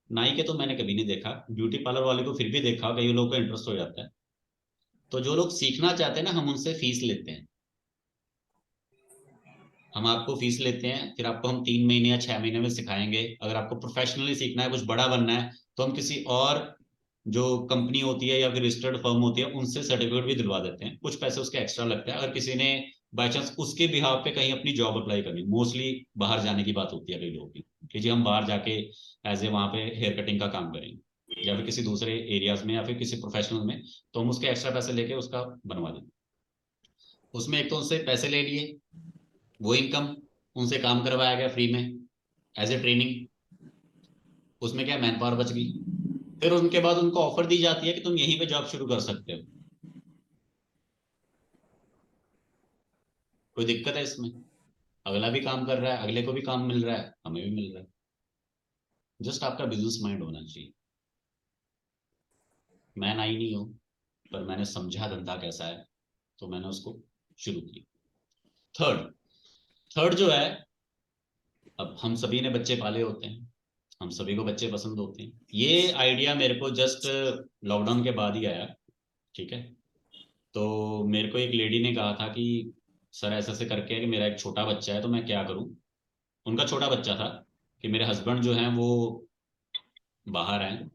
नाई के तो मैंने कभी नहीं देखा, ब्यूटी पार्लर वाले को फिर भी देखा, कई लोगों को इंटरेस्ट हो जाता है। तो जो लोग सीखना चाहते हैं ना, हम उनसे फीस लेते हैं। हम आपको फीस लेते हैं, फिर आपको हम 3 महीने या 6 महीने में सिखाएंगे। अगर आपको प्रोफेशनली सीखना है, कुछ बड़ा बनना है, तो हम किसी और जो कंपनी होती है या फिर रजिस्टर्ड फर्म होती है उनसे सर्टिफिकेट भी दिलवा देते हैं। कुछ पैसे उसके एक्स्ट्रा लगते हैं, अगर किसी ने बाई चांस उसके बिहाफ पे कहीं अपनी जॉब अप्लाई करनी, मोस्टली बाहर जाने की बात होती है कई लोगों की, कि जी हम बाहर जाके एज ए वहाँ पे हेयर कटिंग का काम करेंगे या फिर किसी दूसरे एरियाज में या फिर किसी प्रोफेशनल में, तो हम उसके एक्स्ट्रा पैसे लेके उसका बनवा देंगे। उसमें एक तो उनसे पैसे ले लिए, वो इनकम, उनसे काम करवाया गया फ्री में एज ए ट्रेनिंग, उसमें क्या मैन पावर बच गई। फिर उनके बाद उनको ऑफर दी जाती है कि तुम यहीं पे जॉब शुरू कर सकते हो। कोई दिक्कत है इसमें? अगला भी काम कर रहा है, अगले को भी काम मिल रहा है, हमें भी मिल रहा है। जस्ट आपका बिजनेस माइंड होना चाहिए। मैं नाई नहीं हूं, पर मैंने समझा धंधा कैसा है, तो मैंने उसको शुरू किया। थर्ड थर्ड जो है, अब हम सभी ने बच्चे पाले होते हैं, हम सभी को बच्चे पसंद होते हैं। ये आइडिया मेरे को जस्ट लॉकडाउन के बाद ही आया, ठीक है। तो मेरे को एक लेडी ने कहा था कि सर ऐसे ऐसे करके कि मेरा एक छोटा बच्चा है तो मैं क्या करूं। उनका छोटा बच्चा था कि मेरे हस्बैंड जो हैं वो बाहर हैं,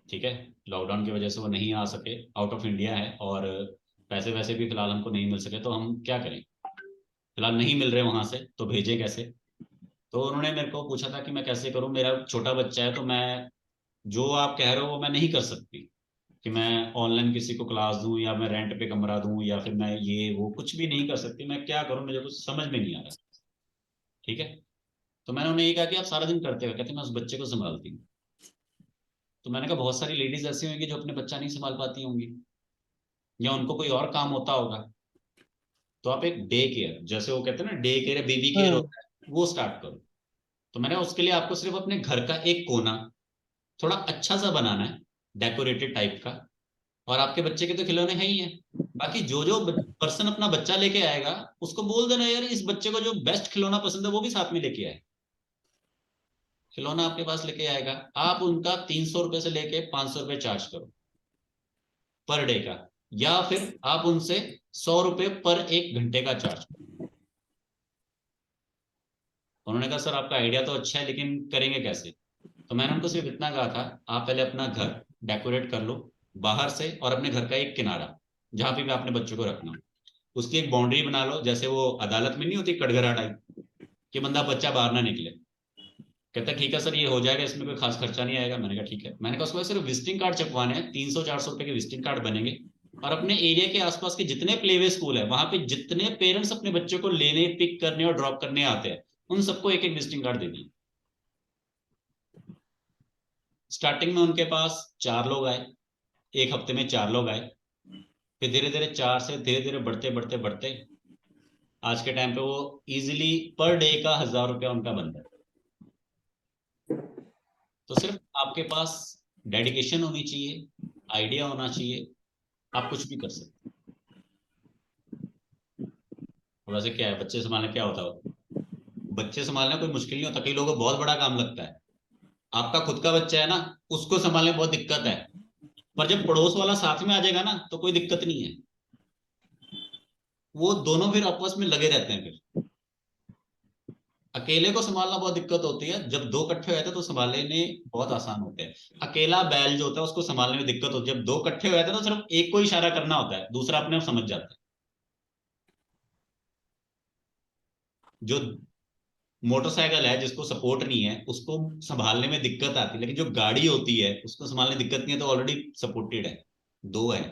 ठीक है, लॉकडाउन की वजह से वो नहीं आ सके, आउट ऑफ इंडिया है, और पैसे वैसे भी फिलहाल हमको नहीं मिल सके, तो हम क्या करें, फिलहाल नहीं मिल रहे वहां से तो भेजें कैसे। तो उन्होंने मेरे को पूछा था कि मैं कैसे करूं, मेरा छोटा बच्चा है, तो मैं जो आप कह रहे हो वो मैं नहीं कर सकती, कि मैं ऑनलाइन किसी को क्लास दूं या मैं रेंट पे कमरा दूं या फिर मैं ये वो कुछ भी नहीं कर सकती, मैं क्या करूं, मुझे कुछ समझ में नहीं आ रहा, ठीक है। तो मैंने उन्हें ये कहा कि आप सारा दिन करते हो? कहते मैं उस बच्चे को संभालती हूँ। तो मैंने कहा बहुत सारी लेडीज ऐसी होंगी जो अपने बच्चा नहीं संभाल पाती होंगी, या उनको कोई और काम होता होगा, तो आप एक डे केयर, जैसे वो कहते हैं ना डे केयर बेबी केयर हम्म होता है, वो स्टार्ट करो। तो मैंने उसके लिए आपको सिर्फ अपने घर का एक कोना थोड़ा अच्छा सा बनाना है, डेकोरेटेड टाइप का, और आपके बच्चे के तो खिलौने हैं ही हैं, बाकी जो जो पर्सन अपना बच्चा लेके आएगा उसको बोल देना यार इस बच्चे को जो बेस्ट खिलौना पसंद है वो भी साथ में लेके आए। खिलौना आपके पास लेके आएगा, आप उनका 300 रुपए से लेके 500 रुपए चार्ज करो पर डे का, या फिर आप उनसे 100 रुपए पर 1 घंटे का चार्ज करो। उन्होंने कहा सर आपका आइडिया तो अच्छा है लेकिन करेंगे कैसे। तो मैंने उनको सिर्फ इतना कहा था, आप पहले अपना घर डेकोरेट कर लो बाहर से, और अपने घर का एक किनारा जहां पे भी आपने बच्चों को रखना, उसकी एक बाउंड्री बना लो, जैसे वो अदालत में नहीं होती कटघरा टाइप, कि बंदा बच्चा बाहर ना निकले। कहता ठीक है सर ये हो जाएगा, इसमें कोई खास खर्चा नहीं आएगा। मैंने कहा ठीक है। मैंने कहा उसके बाद सिर्फ विजिटिंग कार्ड छपवाने हैं, 300-400 रुपए के विजिटिंग कार्ड बनेंगे, और अपने एरिया के आसपास के जितने प्लेवे स्कूल है वहां पे जितने पेरेंट्स अपने बच्चों को लेने पिक करने और ड्रॉप करने आते हैं उन सबको एक एक विजिटिंग कार्ड दे दिए। स्टार्टिंग में उनके पास 4 लोग आए, एक हफ्ते में 4 लोग आए, फिर धीरे धीरे 4 से धीरे धीरे बढ़ते बढ़ते बढ़ते आज के टाइम पे वो इजिली पर डे का 1000 रुपया उनका बनता है। तो सिर्फ आपके पास डेडिकेशन होनी चाहिए, आइडिया होना चाहिए, आप कुछ भी कर सकते हैं। वैसे क्या है, बच्चे संभालना क्या होता है? बच्चे संभालना कोई मुश्किल नहीं होता, कई लोगों को बहुत बड़ा काम लगता है। आपका खुद का बच्चा है ना, उसको संभालने में बहुत दिक्कत है, पर जब पड़ोस वाला साथ में आ जाएगा ना तो कोई दिक्कत नहीं है। वो दोनों फिर आपस में लगे रहते हैं। फिर अकेले को संभालना बहुत दिक्कत होती है, जब दो इकट्ठे हो जाते हैं तो संभालने बहुत आसान होते हैं। अकेला बैल जो होता है उसको संभालने में दिक्कत होती है, जब दो इकट्ठे हो जाते हैं तो सिर्फ एक को इशारा करना होता है, दूसरा अपने आप समझ जाता है। जो मोटरसाइकिल है जिसको सपोर्ट नहीं है उसको संभालने में दिक्कत आती है, लेकिन जो गाड़ी होती है उसको संभालने में दिक्कत नहीं है, तो ऑलरेडी सपोर्टेड है, दो है।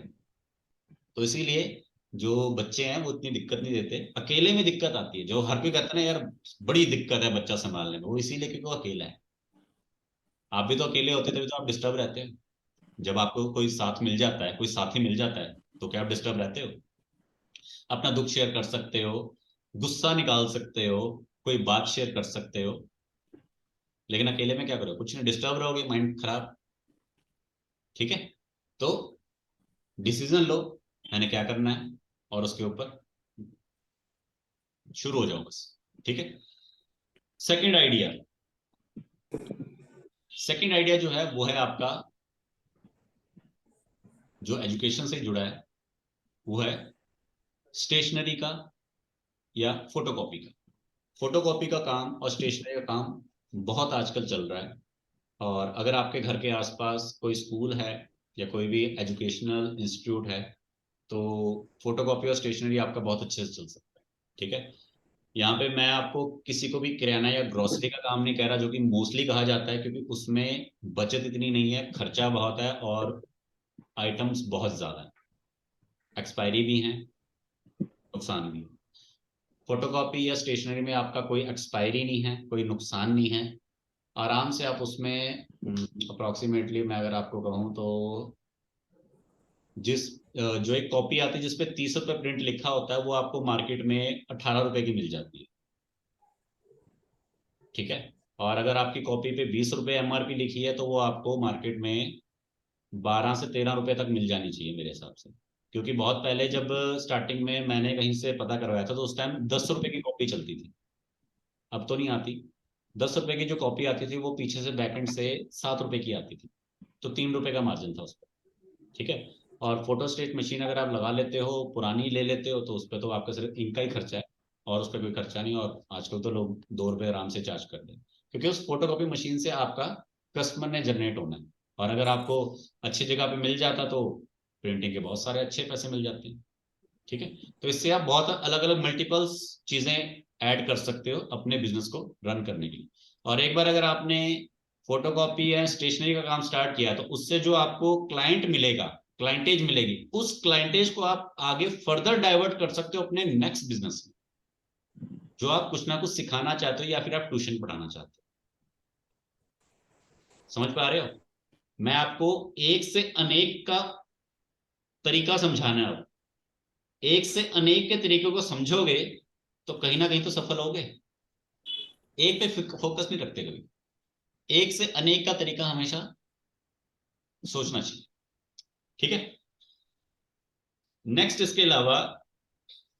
तो इसीलिए जो बच्चे हैं वो इतनी दिक्कत नहीं देते, अकेले में दिक्कत आती है। जो हर कोई कहता है ना यार बड़ी दिक्कत है बच्चा संभालने में, वो इसीलिए क्योंकि वो अकेला है। आप भी तो अकेले होते तभी तो आप डिस्टर्ब रहते हो। जब आपको कोई साथ मिल जाता है, कोई साथी मिल जाता है, तो क्या आप डिस्टर्ब रहते हो? अपना दुख शेयर कर सकते हो, गुस्सा निकाल सकते हो, कोई बात शेयर कर सकते हो, लेकिन अकेले में क्या करोगे? कुछ नहीं, डिस्टर्ब रहोगे, माइंड खराब। ठीक है, तो डिसीजन लो मैंने क्या करना है और उसके ऊपर शुरू हो जाओ बस। ठीक है। सेकंड आइडिया, सेकंड आइडिया जो है वो है आपका, जो एजुकेशन से जुड़ा है, वो है स्टेशनरी का या फोटोकॉपी का। फोटोकॉपी का काम और स्टेशनरी का काम बहुत आजकल चल रहा है, और अगर आपके घर के आसपास कोई स्कूल है या कोई भी एजुकेशनल इंस्टीट्यूट है तो फोटोकॉपी और स्टेशनरी आपका बहुत अच्छे से चल सकता है। ठीक है, यहाँ पे मैं आपको किसी को भी किराना या ग्रोसरी का काम नहीं कह रहा, जो कि मोस्टली कहा जाता है, क्योंकि उसमें बचत इतनी नहीं है, खर्चा बहुत है और आइटम्स बहुत ज्यादा है, एक्सपायरी भी हैं, नुकसान भी है। फोटोकॉपी या स्टेशनरी में आपका कोई एक्सपायरी नहीं है, कोई नुकसान नहीं है, आराम से आप उसमें अप्रोक्सीमेटली मैं अगर आपको कहूँ तो जो एक कॉपी आती है जिसपे 30 रुपये प्रिंट लिखा होता है, वो आपको मार्केट में 18 रुपए की मिल जाती है। ठीक है, और अगर आपकी कॉपी पे 20 रुपये MRP लिखी है तो वो आपको मार्केट में 12 से 13 रुपए तक मिल जानी चाहिए मेरे हिसाब से। क्योंकि बहुत पहले जब स्टार्टिंग में मैंने कहीं से पता करवाया था तो उस टाइम 10 रुपए की कॉपी चलती थी, अब तो नहीं आती। 10 रुपए की जो कॉपी आती थी वो पीछे से बैकएंड से 7 रुपए की आती थी, तो 3 रुपए का मार्जिन था उस पर। ठीक है, और फोटोस्टेट मशीन अगर आप लगा लेते हो, पुरानी ले लेते हो, तो उस पर तो आपका सिर्फ इनका ही खर्चा है और उस पर कोई खर्चा नहीं, और आजकल तो लोग 2 रुपए आराम से चार्ज कर दें, क्योंकि उस फोटोकॉपी मशीन से आपका कस्टमर ने जनरेट होना है। और अगर आपको अच्छी जगह पे मिल जाता तो प्रिंटिंग के बहुत सारे अच्छे पैसे मिल जाते हैं। ठीक है, तो इससे आप बहुत अलग अलग मल्टीपल्स चीजें ऐड कर सकते हो अपने बिजनेस को रन करने के लिए। और एक बार अगर आपने फोटोकॉपी या स्टेशनरी का काम स्टार्ट किया तो उससे जो आपको क्लाइंट मिलेगा, क्लाइंटेज मिलेगी, उस क्लाइंटेज को आप आगे फर्दर डाइवर्ट कर सकते हो अपने नेक्स्ट बिजनेस में, जो आप कुछ ना कुछ सिखाना चाहते हो या फिर आप ट्यूशन पढ़ाना चाहते हो। समझ पा रहे हो? मैं आपको एक से अनेक का तरीका समझाना है। एक से अनेक के तरीकों को समझोगे तो कहीं ना कहीं तो सफल होगे। एक पे फोकस नहीं रखते कभी, एक से अनेक का तरीका हमेशा सोचना चाहिए। ठीक है, नेक्स्ट इसके अलावा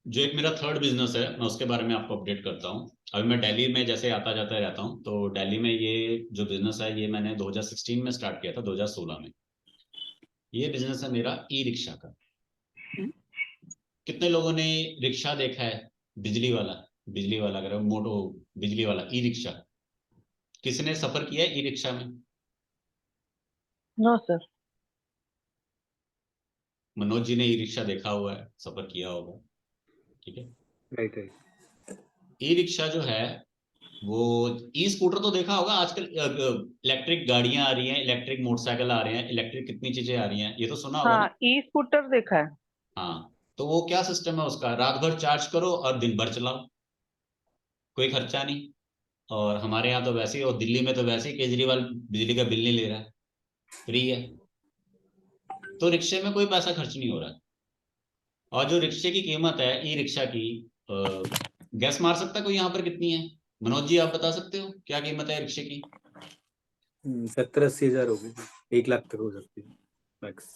जो एक मेरा थर्ड बिजनेस है मैं उसके बारे में आपको अपडेट करता हूँ। अभी मैं दिल्ली में जैसे आता जाता रहता हूँ, तो दिल्ली में ये जो बिजनेस है ये मैंने 2016 में स्टार्ट किया था, 2016 में। ये बिजनेस है मेरा ई रिक्शा का। कितने लोगों ने रिक्शा देखा है? बिजली वाला, बिजली वाला अगर मोटो, बिजली वाला ई रिक्शा, किसने सफर किया है ई रिक्शा में? No sir. मनोज जी ने ई रिक्शा देखा हुआ है, सफर किया होगा। ठीक है, राइट राइट। ई रिक्शा जो है वो, ई स्कूटर तो देखा होगा, आजकल इलेक्ट्रिक गाड़ियां आ रही हैं, इलेक्ट्रिक मोटरसाइकिल आ रहे हैं, इलेक्ट्रिक कितनी चीजें आ रही हैं, ये तो सुना होगा हाँ, ना? ई स्कूटर देखा है। हाँ, तो वो क्या सिस्टम है उसका? रात भर चार्ज करो और दिन भर चलाओ, कोई खर्चा नहीं। और हमारे यहाँ तो वैसे ही, और दिल्ली में तो वैसे ही केजरीवाल बिजली का बिल नहीं ले रहा है, फ्री है, तो रिक्शे में कोई पैसा खर्च नहीं हो रहा है। और जो रिक्शे की कीमत है ई रिक्शा की, गैस मार सकता है कोई यहाँ पर कितनी है? मनोज जी आप बता सकते हो क्या कीमत है रिक्शे की? 70-80 हजार हो गई, 1 लाख तक हो सकती है मैक्स।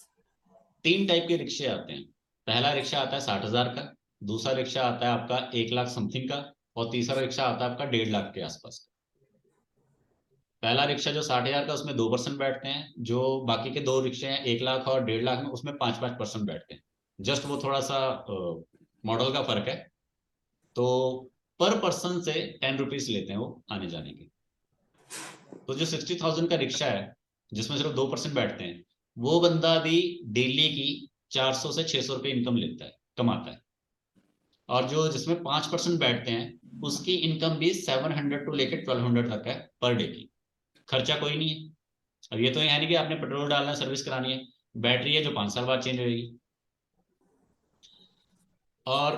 3 टाइप के रिक्शे आते हैं। पहला रिक्शा आता है 60 हजार का, दूसरा रिक्शा आता है आपका 1 लाख समथिंग का, और तीसरा रिक्शा आता है आपका 1.5 लाख के आसपास का। पहला रिक्शा जो 60,000 का, उसमें 2% बैठते हैं। जो बाकी के 2 रिक्शे हैं 1 लाख और 1.5 लाख में, उसमें 5-5% बैठते हैं। जस्ट वो थोड़ा सा मॉडल का फर्क है। तो पर पर्सन से 10 रुपीज लेते हैं वो आने जाने के। तो जो 60,000 का रिक्शा है जिसमें सिर्फ 2% बैठते हैं, वो बंदा भी डेली की 400 से 600 रुपये इनकम लेता है, कमाता है। और जो जिसमें 5% बैठते हैं उसकी इनकम भी 700 टू लेके 1200 तक है पर डे की। खर्चा कोई नहीं है। अब ये तो है नहीं कि आपने पेट्रोल डालना है, सर्विस करानी है। बैटरी है जो 5 साल बाद चेंज होगी। और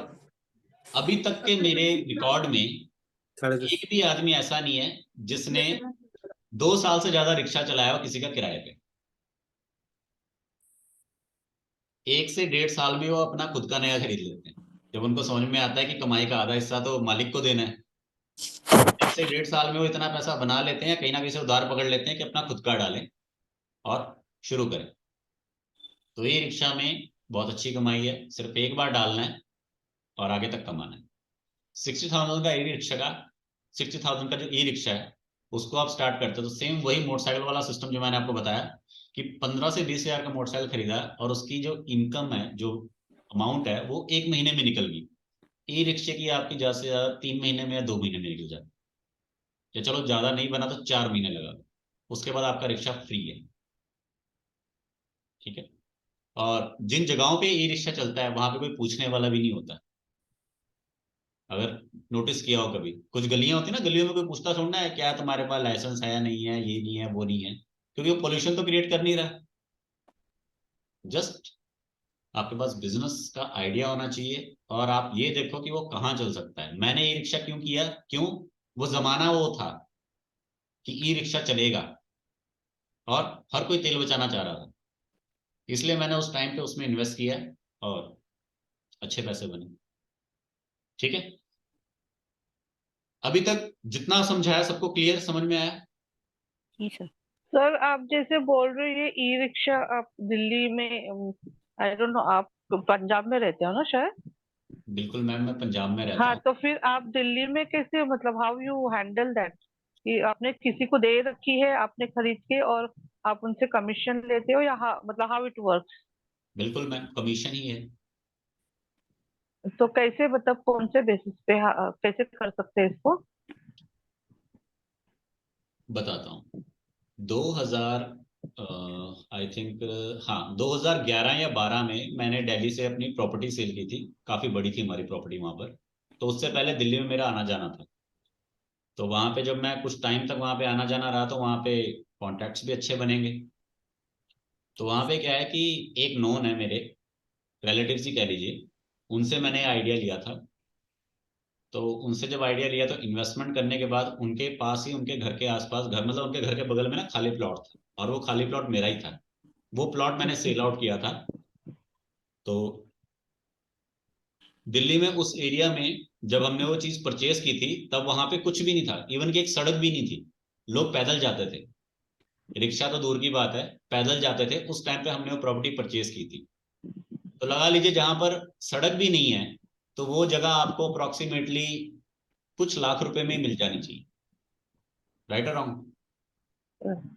अभी तक के मेरे रिकॉर्ड में एक भी आदमी ऐसा नहीं है जिसने 2 साल से ज्यादा रिक्शा चलाया हो किसी का किराए पे। 1 से 1.5 साल में वो अपना खुद का नया खरीद लेते हैं, जब उनको समझ में आता है कि कमाई का आधा हिस्सा तो मालिक को देना है। 1 से 1.5 साल में वो इतना पैसा बना लेते हैं, कहीं ना कहीं से उधार पकड़ लेते हैं कि अपना खुद का डालें और शुरू करें। तो ये रिक्शा में बहुत अच्छी कमाई है, सिर्फ एक बार डालना है और आगे तक कमाना है। 60,000 का ई रिक्शा का 60,000 का जो ई रिक्शा है उसको आप स्टार्ट करते हो तो सेम वही मोटरसाइकिल वाला सिस्टम जो मैंने आपको बताया कि 15 से 20 हजार का मोटरसाइकिल खरीदा और उसकी जो इनकम है, जो अमाउंट है, वो 1 महीने में निकल गई। ई रिक्शे की आपकी ज्यादा से ज्यादा 3 महीने में या 2 महीने में निकल जाती, या चलो ज्यादा नहीं बना तो 4 महीने लगा, उसके बाद आपका रिक्शा फ्री है। ठीक है। और जिन जगहों पे ई रिक्शा चलता है वहां पे कोई पूछने वाला भी नहीं होता। अगर नोटिस किया हो कभी, कुछ गलियां होती है ना, गलियों में कोई पूछता थोड़ा है क्या तुम्हारे पास लाइसेंस है या नहीं है, ये नहीं है वो नहीं है, क्योंकि वो पोल्यूशन तो क्रिएट कर नहीं रहा। जस्ट आपके पास बिजनेस का आइडिया होना चाहिए और आप ये देखो कि वो कहाँ चल सकता है। मैंने ई रिक्शा क्यों किया, क्यों, वो जमाना वो था कि ई रिक्शा चलेगा और हर कोई तेल बचाना चाह रहा था, इसलिए मैंने उस टाइम पे उसमें इन्वेस्ट किया और अच्छे पैसे बने। ठीक है। अभी तक जितना समझाया सबको क्लियर समझ में आया? जी सर। सर आप जैसे बोल रहे हो ये ई रिक्शा, आप दिल्ली में, आई डोंट नो, आप पंजाब में रहते हो ना शायद? बिल्कुल मैम, मैं पंजाब में रहता हाँ, हूँ। तो फिर आप दिल्ली में कैसे, मतलब हाउ यू हैंडल दैट, कि आपने किसी को दे रखी है आपने खरीद के और आप उनसे कमीशन लेते हो, या मतलब हाउ इट वर्क? बिल्कुल मैम, कमीशन ही है। तो कैसे, मतलब कौन से बेसिस पे, कैसे कर सकते हैं इसको? बताता हूँ। 2000 आई थिंक, हाँ 2011 या 12 में मैंने दिल्ली से अपनी प्रॉपर्टी सेल की थी। काफ़ी बड़ी थी हमारी प्रॉपर्टी वहाँ पर। तो उससे पहले दिल्ली में मेरा आना जाना था। तो वहाँ पे जब मैं कुछ टाइम तक वहाँ पे आना जाना रहा तो वहाँ पे कॉन्टैक्ट्स भी अच्छे बनेंगे। तो वहाँ पे क्या है कि एक नोन है मेरे, रिलेटिव्स ही कह लीजिए, उनसे मैंने आइडिया लिया था। तो उनसे जब आइडिया लिया तो इन्वेस्टमेंट करने के बाद उनके पास ही, उनके घर के आसपास, घर मतलब उनके घर के बगल में ना खाली प्लॉट था, और वो खाली प्लॉट मेरा ही था। वो प्लॉट मैंने सेल आउट किया था। तो दिल्ली में उस एरिया में जब हमने वो चीज परचेज की थी तब वहां पे कुछ भी नहीं था, इवन कि एक सड़क भी नहीं थी। लोग पैदल जाते थे, रिक्शा तो दूर की बात है, पैदल जाते थे। उस टाइम पे हमने वो प्रॉपर्टी परचेज की थी। तो लगा लीजिए जहां पर सड़क भी नहीं है तो वो जगह आपको अप्रोक्सीमेटली कुछ लाख रुपए में ही मिल जानी चाहिए। राइट और रॉन्ग?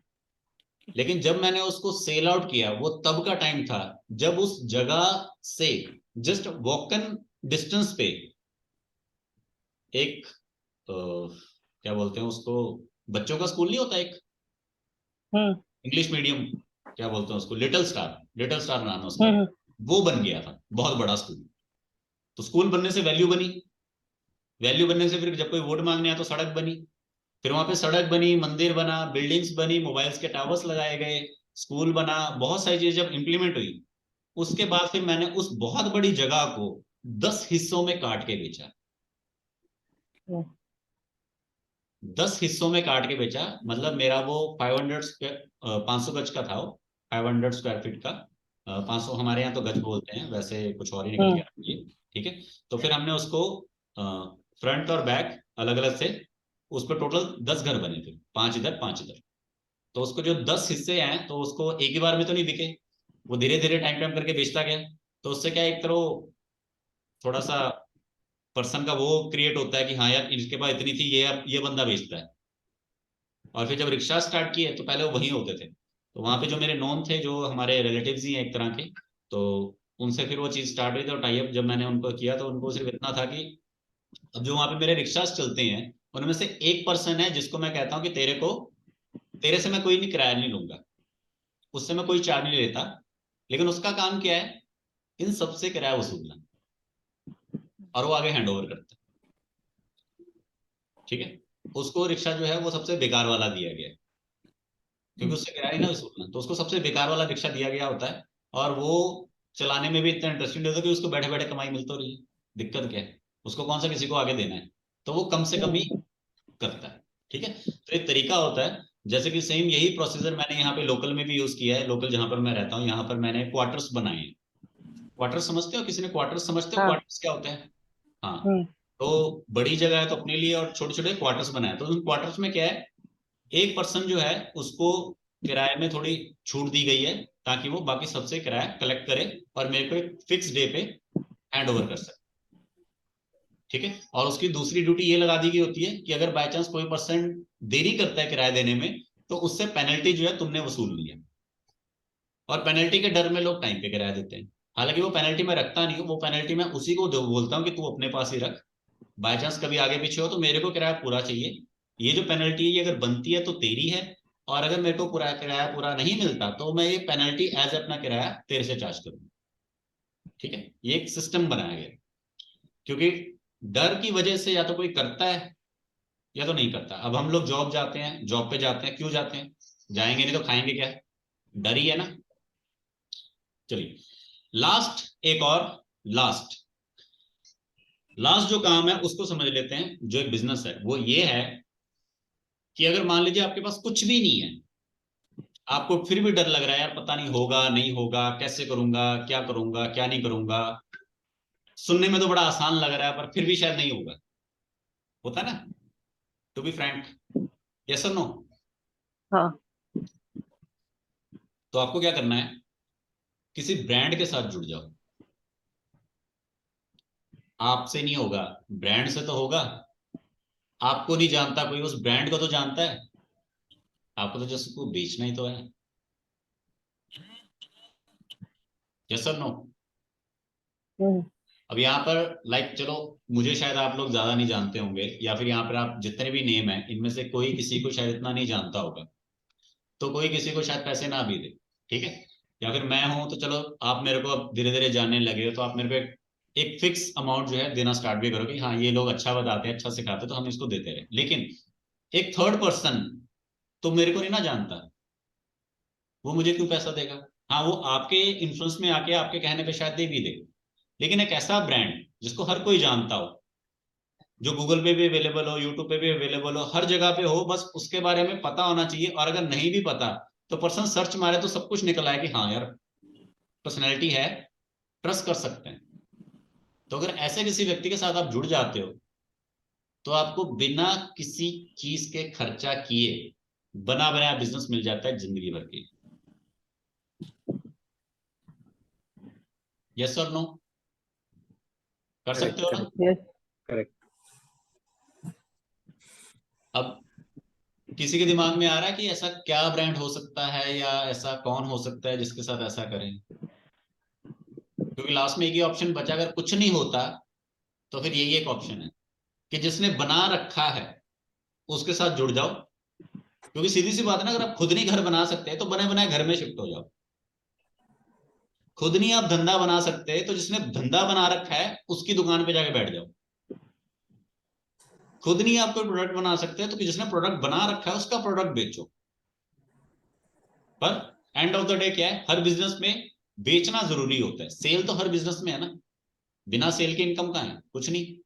लेकिन जब मैंने उसको सेल आउट किया वो तब का टाइम था जब उस जगह से जस्ट वॉकन डिस्टेंस पे एक क्या बोलते हैं उसको, बच्चों का स्कूल नहीं होता एक, हम्म। इंग्लिश मीडियम, क्या बोलते हैं उसको, लिटिल स्टार, लिटिल स्टार नाम है उसका। हम्म। वो बन गया था, बहुत बड़ा स्कूल। तो स्कूल बनने से वैल्यू बनी, वैल्यू बनने से फिर जब कोई वोट मांगने आया तो सड़क बनी, फिर वहां पे सड़क बनी, मंदिर बना, बिल्डिंग्स बनी, मोबाइल्स के टावर्स लगाए गए, स्कूल बना, बहुत सारी चीजें जब इंप्लीमेंट हुई, उसके बाद फिर मैंने उस बहुत बड़ी जगह को 10 हिस्सों में काट के बेचा। 10 हिस्सों में काट के बेचा, मतलब मेरा वो 500 गज का था वो, 500 स्क्वायर फीट का। 500 हमारे यहाँ तो गज बोलते हैं, वैसे कुछ और ही निकल गया ये। ठीक है। तो फिर हमने उसको फ्रंट और बैक अलग अलग से, उस पर टोटल 10 घर बने थे, 5 इधर 5 इधर। तो उसको जो 10 हिस्से हैं तो उसको एक ही बार में तो नहीं बिके, वो धीरे धीरे टाइम टाइम करके बेचता गया। तो उससे क्या, एक तरह थोड़ा सा पर्सन का वो क्रिएट होता है कि हाँ यार इसके पास इतनी थी, ये बंदा बेचता है। और फिर जब रिक्शा स्टार्ट किए तो पहले वो वहीं होते थे, तो वहां पे जो मेरे नॉन थे, जो हमारे रिलेटिव्स ही हैं एक तरह के, तो उनसे फिर वो चीज स्टार्ट हुई। तो टाई अप जब मैंने उनको किया तो उनको सिर्फ इतना था कि अब जो वहां पे मेरे रिक्शास चलते हैं उनमें से एक पर्सन है जिसको मैं कहता हूँ कि तेरे से मैं कोई नहीं किराया नहीं लूंगा, उससे मैं कोई चार्ज नहीं लेता, लेकिन उसका काम क्या है, इन सबसे किराया वसूलना, और वो आगे हैंड ओवर करता है। ठीक है, उसको रिक्शा जो है वो सबसे बेकार वाला दिया गया है, क्योंकि उससे किराया ना वसूलना, तो उसको सबसे बेकार वाला रिक्शा दिया गया होता है। और वो चलाने में भी इतना इंटरेस्टिंग होता है कि उसको बैठे बैठे कमाई मिल तो रही है, दिक्कत क्या है, उसको कौन सा किसी को आगे देना है, तो वो कम से कम ही करता है। ठीक है, तो एक तरीका होता है, जैसे कि सेम यही प्रोसीजर मैंने यहाँ पे लोकल में भी यूज किया है। लोकल जहां पर मैं रहता हूँ यहाँ पर मैंने क्वार्टर्स बनाए हैं। क्वार्टर्स समझते हो, किसी ने क्वार्टर्स समझते हो, हाँ। क्वार्टर्स क्या होते हैं? हाँ, तो बड़ी जगह है तो अपने लिए, और छोटे छोटे क्वार्टर्स बनाए। तो उन क्वार्टर्स में क्या है, एक पर्सन जो है उसको किराए में थोड़ी छूट दी गई है, ताकि वो बाकी सबसे किराया कलेक्ट करे और मेरे को एक फिक्स डे पे हैंड ओवर कर सके। ठीक है, और उसकी दूसरी ड्यूटी ये लगा दी गई होती है कि अगर बाय चांस कोई पर्सन देरी करता है किराया देने में, तो उससे पेनल्टी जो है तुमने वसूल ली है। और पेनल्टी के डर में लोग टाइम पे किराया देते हैं, हालांकि वो पेनल्टी मैं रखता नहीं हूँ, वो पेनल्टी मैं उसी को बोलता हूँ कि तू अपने पास ही रख, बाय चांस कभी आगे पीछे हो तो मेरे को किराया पूरा चाहिए। ये जो पेनल्टी है ये अगर बनती है तो तेरी है, और अगर मेरे को पूरा किराया पूरा नहीं मिलता तो मैं ये पेनल्टी एज अपना किराया तेरे से चार्ज करूंगा। ठीक है, ये एक सिस्टम बनाया गया, क्योंकि डर की वजह से या तो कोई करता है या तो नहीं करता। अब हम लोग जॉब जाते हैं, जॉब पे जाते हैं, क्यों जाते हैं? जाएंगे नहीं तो खाएंगे क्या? डर ही है ना। चलिए, लास्ट जो काम है उसको समझ लेते हैं। जो एक बिजनेस है वो ये है कि अगर मान लीजिए आपके पास कुछ भी नहीं है, आपको फिर भी डर लग रहा है, यार पता नहीं होगा नहीं होगा, कैसे करूंगा, क्या नहीं करूंगा, सुनने में तो बड़ा आसान लग रहा है पर फिर भी शायद नहीं होगा, होता है ना, टू बी फ्रैंक, यस और नो? हाँ। तो आपको क्या करना है, किसी ब्रांड के साथ जुड़ जाओ। आपसे नहीं होगा, ब्रांड से तो होगा। आपको नहीं जानता कोई, उस ब्रांड को तो जानता है, आपको तो जस्ट उसको बेचना ही तो है, यस और नो? अब यहाँ पर चलो, मुझे शायद आप लोग ज्यादा नहीं जानते होंगे, या फिर यहाँ पर आप जितने भी नेम है इनमें से कोई किसी को शायद इतना नहीं जानता होगा, तो कोई किसी को शायद पैसे ना भी दे। ठीक है, या फिर मैं हूं तो चलो आप मेरे को अब धीरे धीरे जानने लगे हो, तो आप मेरे को एक फिक्स अमाउंट जो है देना स्टार्ट भी करोगे, हाँ ये लोग अच्छा बताते हैं, अच्छा सिखाते हैं, तो हम इसको देते रहे। लेकिन एक थर्ड पर्सन तो मेरे को नहीं ना जानता, वो मुझे क्यों पैसा देगा? हाँ, वो आपके इन्फ्लुएंस में आके आपके कहने पे शायद दे भी दे, लेकिन एक ऐसा ब्रांड जिसको हर कोई जानता हो, जो गूगल पे भी अवेलेबल हो, यूट्यूब पे भी अवेलेबल हो, हर जगह पे हो, बस उसके बारे में पता होना चाहिए। और अगर नहीं भी पता तो पर्सन सर्च मारे तो सब कुछ निकल आए कि हाँ यार पर्सनैलिटी है, ट्रस्ट कर सकते हैं। तो अगर ऐसे किसी व्यक्ति के साथ आप जुड़ जाते हो तो आपको बिना किसी चीज के खर्चा किए बना बनाया बिजनेस मिल जाता है जिंदगी भर की। यस और नो? कर सकते हो ना? करेक्ट। अब किसी के दिमाग में आ रहा है कि ऐसा क्या ब्रांड हो सकता है, या ऐसा कौन हो सकता है जिसके साथ ऐसा करें? क्योंकि लास्ट में एक ही ऑप्शन बचा, अगर कुछ नहीं होता तो फिर यही एक ऑप्शन है कि जिसने बना रखा है उसके साथ जुड़ जाओ। क्योंकि सीधी सी बात है ना, अगर आप खुद नहीं घर बना सकते तो बने बनाए घर में शिफ्ट हो जाओ। खुद नहीं आप धंधा बना सकते तो जिसने धंधा बना रखा है उसकी दुकान पे जाके बैठ जाओ। खुद नहीं आप कोई प्रोडक्ट बना सकते तो जिसने प्रोडक्ट बना रखा है उसका प्रोडक्ट बेचो। पर एंड ऑफ द डे क्या है, हर बिजनेस में बेचना जरूरी होता है, सेल तो हर बिजनेस में है ना, बिना सेल के इनकम कहाँ है? कुछ नहीं।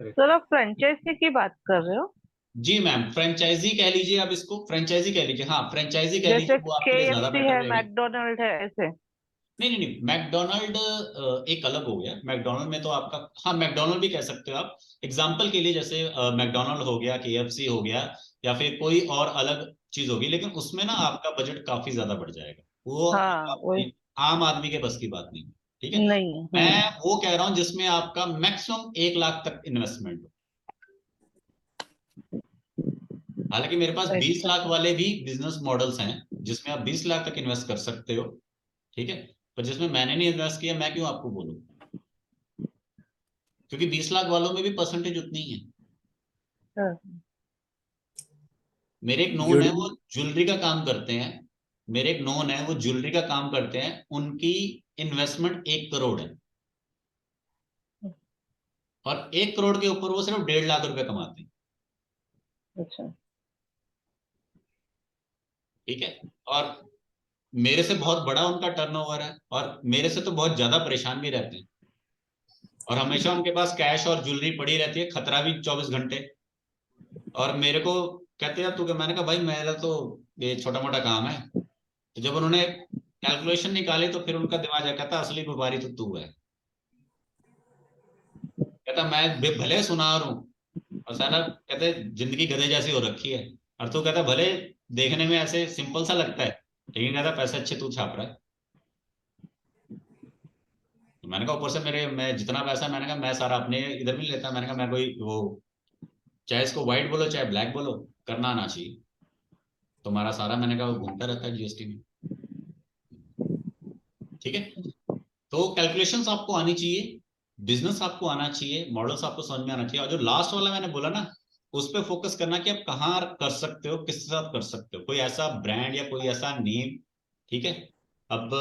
सर आप फ्रेंचाइजी की बात कर रहे हो? जी मैम, फ्रेंचाइजी कह लीजिए, आप इसको फ्रेंचाइजी कह लीजिए, हाँ फ्रेंचाइजी कह लीजिए, जैसे वो आपके लिए ज्यादा KFC बेटर है, रहेगा। मैकडोनल्ड है, ऐसे? नहीं नहीं नहीं, मैकडोनल्ड एक अलग हो गया। मैकडोनल्ड में तो आपका, हाँ मैकडोनल्ड भी कह सकते हो आप एग्जाम्पल के लिए, जैसे मैकडोनल्ड हो गया, KFC हो गया, या फिर कोई और अलग चीज होगी, लेकिन उसमें ना आपका बजट काफी ज्यादा बढ़ जाएगा। वो हाँ वही। आम आदमी के बस की बात नहीं, ठीक है। नहीं। मैं वो कह रहा हूं जिसमें आपका मैक्सिमम 1 लाख तक इन्वेस्टमेंट हो। हालांकि मेरे पास 20 अच्छा। लाख वाले भी बिजनेस मॉडल्स हैं जिसमें आप 20 लाख तक इन्वेस्ट कर सकते हो, ठीक है। पर जिसमें मैंने नहीं इन्वेस्ट किया, मैं क्यों आपको बोलूं, क्योंकि 20 लाख वालों में भी परसेंटेज उतनी ही है। हाँ। मेरे एक नोन है, वो ज्वेलरी का काम करते हैं। मेरे एक नोन है, वो ज्वेलरी का काम करते हैं, उनकी इन्वेस्टमेंट 1 करोड़ है, और 1 करोड़ के ऊपर वो सिर्फ 1.5 लाख रुपए कमाते हैं, अच्छा। ठीक है। और मेरे से बहुत बड़ा उनका टर्नओवर है, और मेरे से तो बहुत ज्यादा परेशान भी रहते हैं, और हमेशा उनके पास कैश और ज्वेलरी पड़ी रहती है, खतरा भी 24 घंटे। और मेरे को कहते हैं तू क्या, मैंने कहा भाई मेरा तो ये छोटा मोटा काम है। तो जब उन्होंने कैलकुलेशन निकाली तो फिर उनका दिमाग है, कहता असली व्यापारी तो तू है। कहता मैं भले सुनार हूं, और साला कहते जिंदगी गधे जैसी हो रखी है, और तू कहता भले देखने में ऐसे सिंपल सा लगता है, लेकिन कहता पैसे अच्छे तू छाप रहा है। तो मैंने कहा ऊपर से मेरे, मैं जितना पैसा, मैंने कहा मैं सारा अपने इधर भी नहीं लेता, मैंने कहा मैं कोई वो, चाहे इसको व्हाइट बोलो चाहे ब्लैक बोलो, करना आना चाहिए। तुम्हारा सारा, मैंने कहा वो घूमता रहता है जीएसटी में, ठीक है। तो कैलकुलेशंस आपको आनी चाहिए, बिजनेस आपको आना चाहिए, मॉडल्स आपको समझ में आना चाहिए, और जो लास्ट वाला मैंने बोला ना, उस पर फोकस करना कि आप कहाँ कर सकते हो, किसके साथ कर सकते हो, कोई ऐसा ब्रांड या कोई ऐसा नेम, ठीक है। अब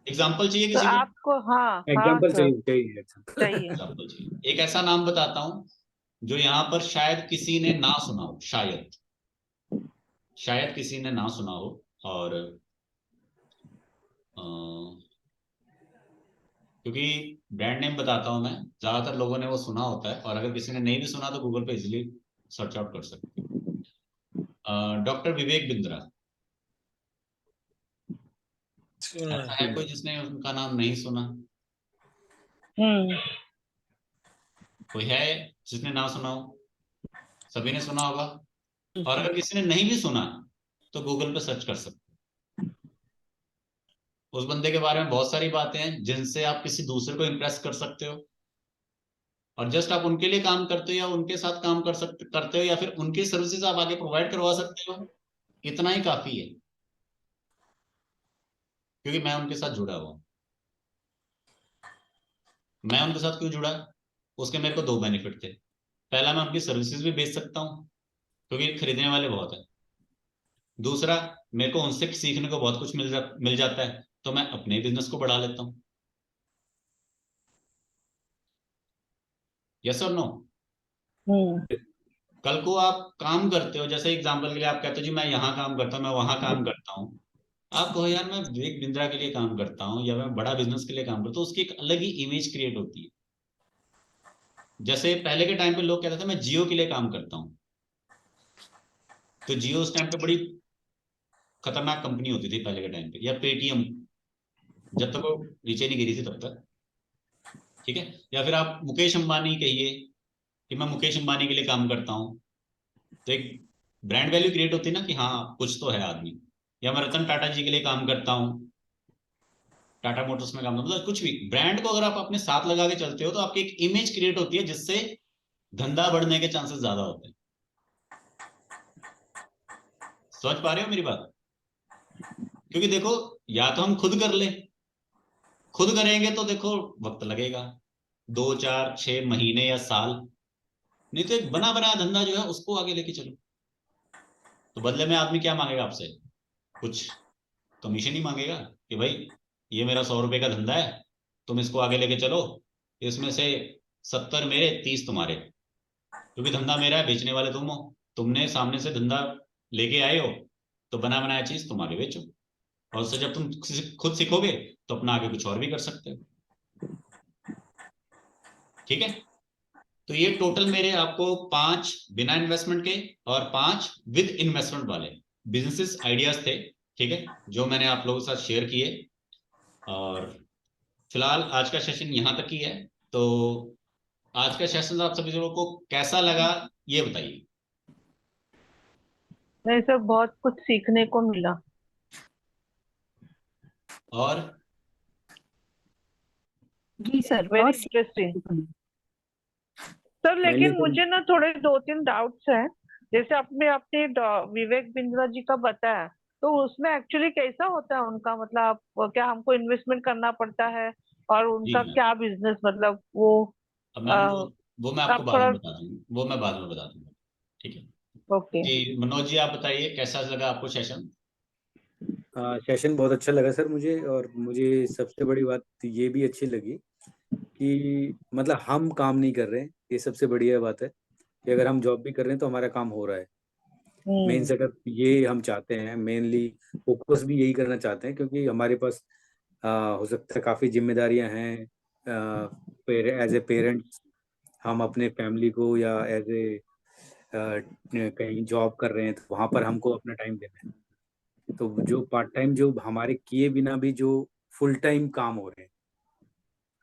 एग्जाम्पल चाहिए तो किसी को, आपको, हाँ हाँ एग्जाम्पल सर, चाहिए चाहिए चाहिए। एग्जाम्पल चाहिए। एक ऐसा नाम बताता हूं जो यहाँ पर शायद किसी ने ना सुना हो, शायद किसी ने ना सुना हो, और क्योंकि ब्रांड नेम बताता हूं मैं, ज्यादातर लोगों ने वो सुना होता है, और अगर किसी ने नहीं भी सुना तो गूगल पे इजिली सर्च आउट कर सकते हैं। डॉक्टर विवेक बिंद्रा, ऐसा है कोई जिसने उनका नाम नहीं सुना? हम्म। कोई है जिसने ना सुना हो? सभी ने सुना होगा। और अगर किसी ने नहीं भी सुना तो गूगल पे सर्च कर सकते हैं। उस बंदे के बारे में बहुत सारी बातें हैं जिनसे आप किसी दूसरे को इंप्रेस कर सकते हो, और जस्ट आप उनके लिए काम करते हो, या उनके साथ काम करते हो, या फिर उनकी सर्विसेज आप आगे प्रोवाइड करवा सकते हो, इतना ही काफी है। क्योंकि मैं उनके साथ जुड़ा हुआ हूं। मैं उनके साथ क्यों जुड़ा? उसके मेरे को 2 बेनिफिट थे। पहला, मैं उनकी सर्विसेज भी बेच सकता हूँ क्योंकि खरीदने वाले बहुत है। दूसरा, मेरे को उनसे सीखने को बहुत कुछ मिल जाता है, तो मैं अपने बिजनेस को बढ़ा लेता हूँ। यस और नो? हम्म। कल को आप काम करते हो, जैसे एग्जांपल के लिए आप कहते हो जी मैं यहाँ काम करता हूँ, मैं वहां काम करता हूँ। आप कहो यार मैं विवेक बिंद्रा के लिए काम करता हूँ, या मैं बड़ा बिजनेस के लिए काम करता हूँ, उसकी एक अलग ही इमेज क्रिएट होती है। जैसे पहले के टाइम पे लोग कहते थे मैं जियो के लिए काम करता हूँ, तो जियो उस टाइम पे बड़ी खतरनाक कंपनी होती थी पहले के टाइम पे, या पेटीएम, जब तक वो नीचे नहीं गिरी थी तब तक, ठीक है। या फिर आप मुकेश अंबानी कहिए कि मैं मुकेश अंबानी के लिए काम करता हूँ, तो एक ब्रांड वैल्यू क्रिएट होती है ना कि हाँ कुछ तो है आदमी। या मैं रतन टाटा जी के लिए काम करता हूँ, टाटा मोटर्स में काम करता हूँ, मतलब कुछ भी ब्रांड को अगर आप अपने साथ लगा के चलते हो तो आपकी एक इमेज क्रिएट होती है, जिससे धंधा बढ़ने के चांसेस ज्यादा होते हैं। समझ पा रहे हो मेरी बात? क्योंकि देखो, या तो हम खुद कर ले, खुद करेंगे तो देखो वक्त लगेगा, 2 4 6 महीने या साल, नहीं तो एक बना बनाया धंधा जो है उसको आगे लेके चलो। तो बदले में आदमी क्या मांगेगा आपसे? कुछ कमीशन ही मांगेगा कि भाई ये मेरा 100 रुपए का धंधा है, तुम इसको आगे लेके चलो, इसमें से 70 मेरे 30 तुम्हारे, क्योंकि धंधा मेरा है, बेचने वाले तुम हो, तुमने सामने से धंधा लेके आए हो, तो बना बनाया चीज तुम आगे बेचो, और उससे जब तुम खुद सीखोगे तो अपना आगे कुछ और भी कर सकते हो, ठीक है। तो ये टोटल मेरे आपको 5 बिना इन्वेस्टमेंट के और 5 विद इन्वेस्टमेंट वाले बिजनेसेस आइडियाज थे, ठीक है, जो मैंने आप लोगों के साथ शेयर किए। और फिलहाल आज का सेशन यहाँ तक ही है। तो आज का सेशन आप सभी लोगों को कैसा लगा ये बताइए। नहीं सर, बहुत कुछ सीखने को मिला। और जी सर, वेरी बहुत इंटरेस्टिंग सर। मैंने लेकिन तो मुझे ना थोड़े 2-3 डाउट्स हैं। जैसे आपने अपने विवेक बिंद्रा जी का बताया, तो उसमें एक्चुअली कैसा होता है उनका, मतलब क्या हमको इन्वेस्टमेंट करना पड़ता है? और जी उनका मैम, क्या बिजनेस, मतलब वो अब अ, मैम वो मैं आपको आप बाद थोड़ा। में बता दूंगा, वो मैं बाद में बता दूंगा। ठीक है ओके। जी। मनोज जी आप बताइए कैसा लगा आपको सेशन? सेशन बहुत अच्छा लगा सर मुझे। और मुझे सबसे बड़ी बात ये भी अच्छी लगी कि मतलब हम काम नहीं कर रहे हैं, ये सबसे बढ़िया बात है कि अगर हम जॉब भी कर रहे हैं तो हमारा काम हो रहा है। मेन हम्म। सेटअप ये हम चाहते हैं, मेनली फोकस भी यही करना चाहते हैं, क्योंकि हमारे पास हो सकता है काफ़ी जिम्मेदारियां हैं। एज ए पेरेंट्स हम अपने फैमिली को, या एज ए कहीं जॉब कर रहे हैं तो वहाँ पर हमको अपना टाइम देना है। तो जो पार्ट टाइम, जो हमारे किए बिना भी जो फुल टाइम काम हो रहे हैं,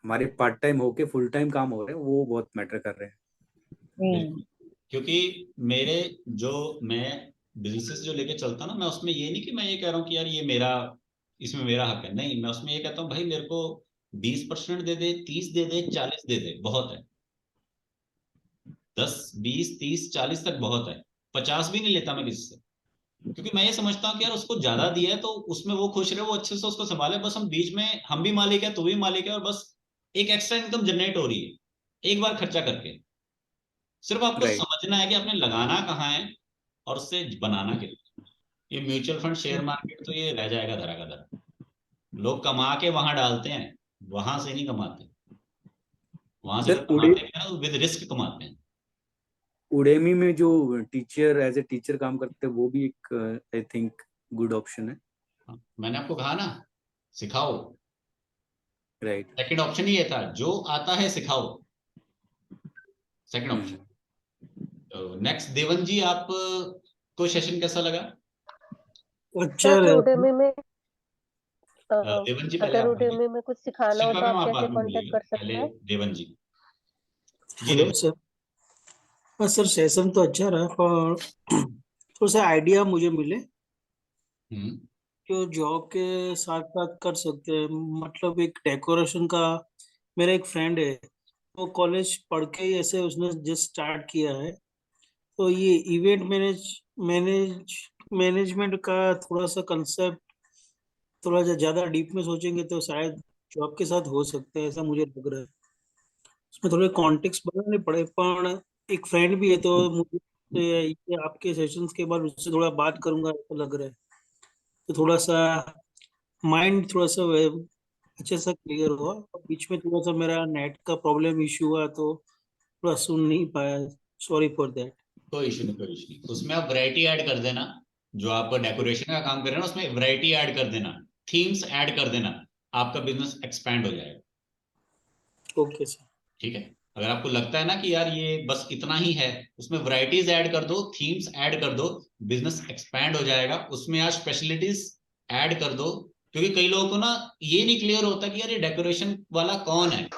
हमारे पार्ट टाइम होके फुल टाइम काम हो रहे हैं, वो बहुत मैटर कर रहे हैं। हम्म। बिल्कुल, क्योंकि मेरे जो मैं बिजनेसेस जो लेके चलता हूं ना, मैं उसमें ये नहीं कि मैं ये कह रहा हूँ कि यार ये मेरा, इसमें मेरा हक है, नहीं। मैं उसमें ये कहता हूँ भाई मेरे को 20% दे दे, 30 दे दे, 40 दे दे, बहुत है। 10, 20, 30, 40 तक बहुत है। 50 भी नहीं लेता मैं किसी से, क्योंकि मैं ये समझता हूँ कि यार उसको ज्यादा दिया है तो उसमें वो खुश रहे, वो अच्छे से उसको संभाले, बस हम बीच में, हम भी मालिक है, तू भी मालिक है, और बस एक एक्स्ट्रा इनकम जनरेट हो रही है एक बार खर्चा करके। सिर्फ आपको राइट। समझना है कि आपने लगाना कहाँ है और उससे बनाना कितना। ये म्यूचुअल फंड, शेयर मार्केट तो ये रह जाएगा धरा का धरा। लोग कमा के वहां डालते हैं, वहां से नहीं कमाते। वहां से सर अगर कमाते हैं ना तो विद रिस्क कमाते हैं। उडेमी में जो टीचर, एज ए टीचर काम करते हैं, वो भी एक आई थिंक गुड ऑप्शन है। हाँ, मैंने आपको कहा ना, सिखाओ। राइट। सेकंड ऑप्शन ही ये था, जो आता है सिखाओ, सेकंड ऑप्शन। हम्म। तो नेक्स्ट देवन जी, आप को सेशन कैसा लगा? अच्छा सर रहता। उडेमी में देवन जी पहले अगर आप बोलिए। उडेमी में कुछ सिखाना हो शिल्पा तो मैम आप आप कैसे बाद में कांटेक्ट बोलिएगा, कर सकते पहले हैं? देवन जी। जी हेलो देवन। सर। हाँ सर, सेशन तो अच्छा रहा, पर थोड़ा सा आइडिया मुझे मिले हम्म। जो जॉब के साथ साथ कर सकते हैं। मतलब एक डेकोरेशन का, मेरा एक फ्रेंड है, वो कॉलेज पढ़ के ही ऐसे उसने जस्ट स्टार्ट किया है। तो ये इवेंट मैनेज मैनेजमेंट का थोड़ा सा कंसेप्ट, थोड़ा सा ज्यादा डीप में सोचेंगे तो शायद जॉब के साथ हो सकते हैं, ऐसा मुझे लग रहा है। उसमें थोड़े कॉन्टेक्स्ट बनाने पड़े, पर एक फ्रेंड भी है तो मुझे तो ये आपके सेशंस के बाद उससे थोड़ा बात करूंगा ऐसा लग रहा है। तो थोड़ा सा माइंड थोड़ा सा अच्छे से क्लियर हुआ। और बीच में थोड़ा सा मेरा नेट का प्रॉब्लम इशू हुआ तो थोड़ा सुन नहीं पाया। Sorry for that. कोई इशू नहीं, कोई इशू नहीं। उसमें आप वैरायटी ऐड कर देना। जो आप डेकोरेशन का काम कर रहे हैं ना, उसमें वैरायटी ऐड कर देना, थीम्स ऐड कर देना, आपका बिजनेस एक्सपैंड हो जाएगा। Okay sir. ठीक है। अगर आपको लगता है ना कि यार ये बस इतना ही है, उसमें वैरायटीज ऐड कर दो, थीम्स ऐड कर दो, बिजनेस एक्सपैंड हो जाएगा। उसमें आप स्पेशलिटीज ऐड कर दो, क्योंकि कई लोगों को ना ये नहीं क्लियर होता कि यार ये डेकोरेशन वाला कौन है,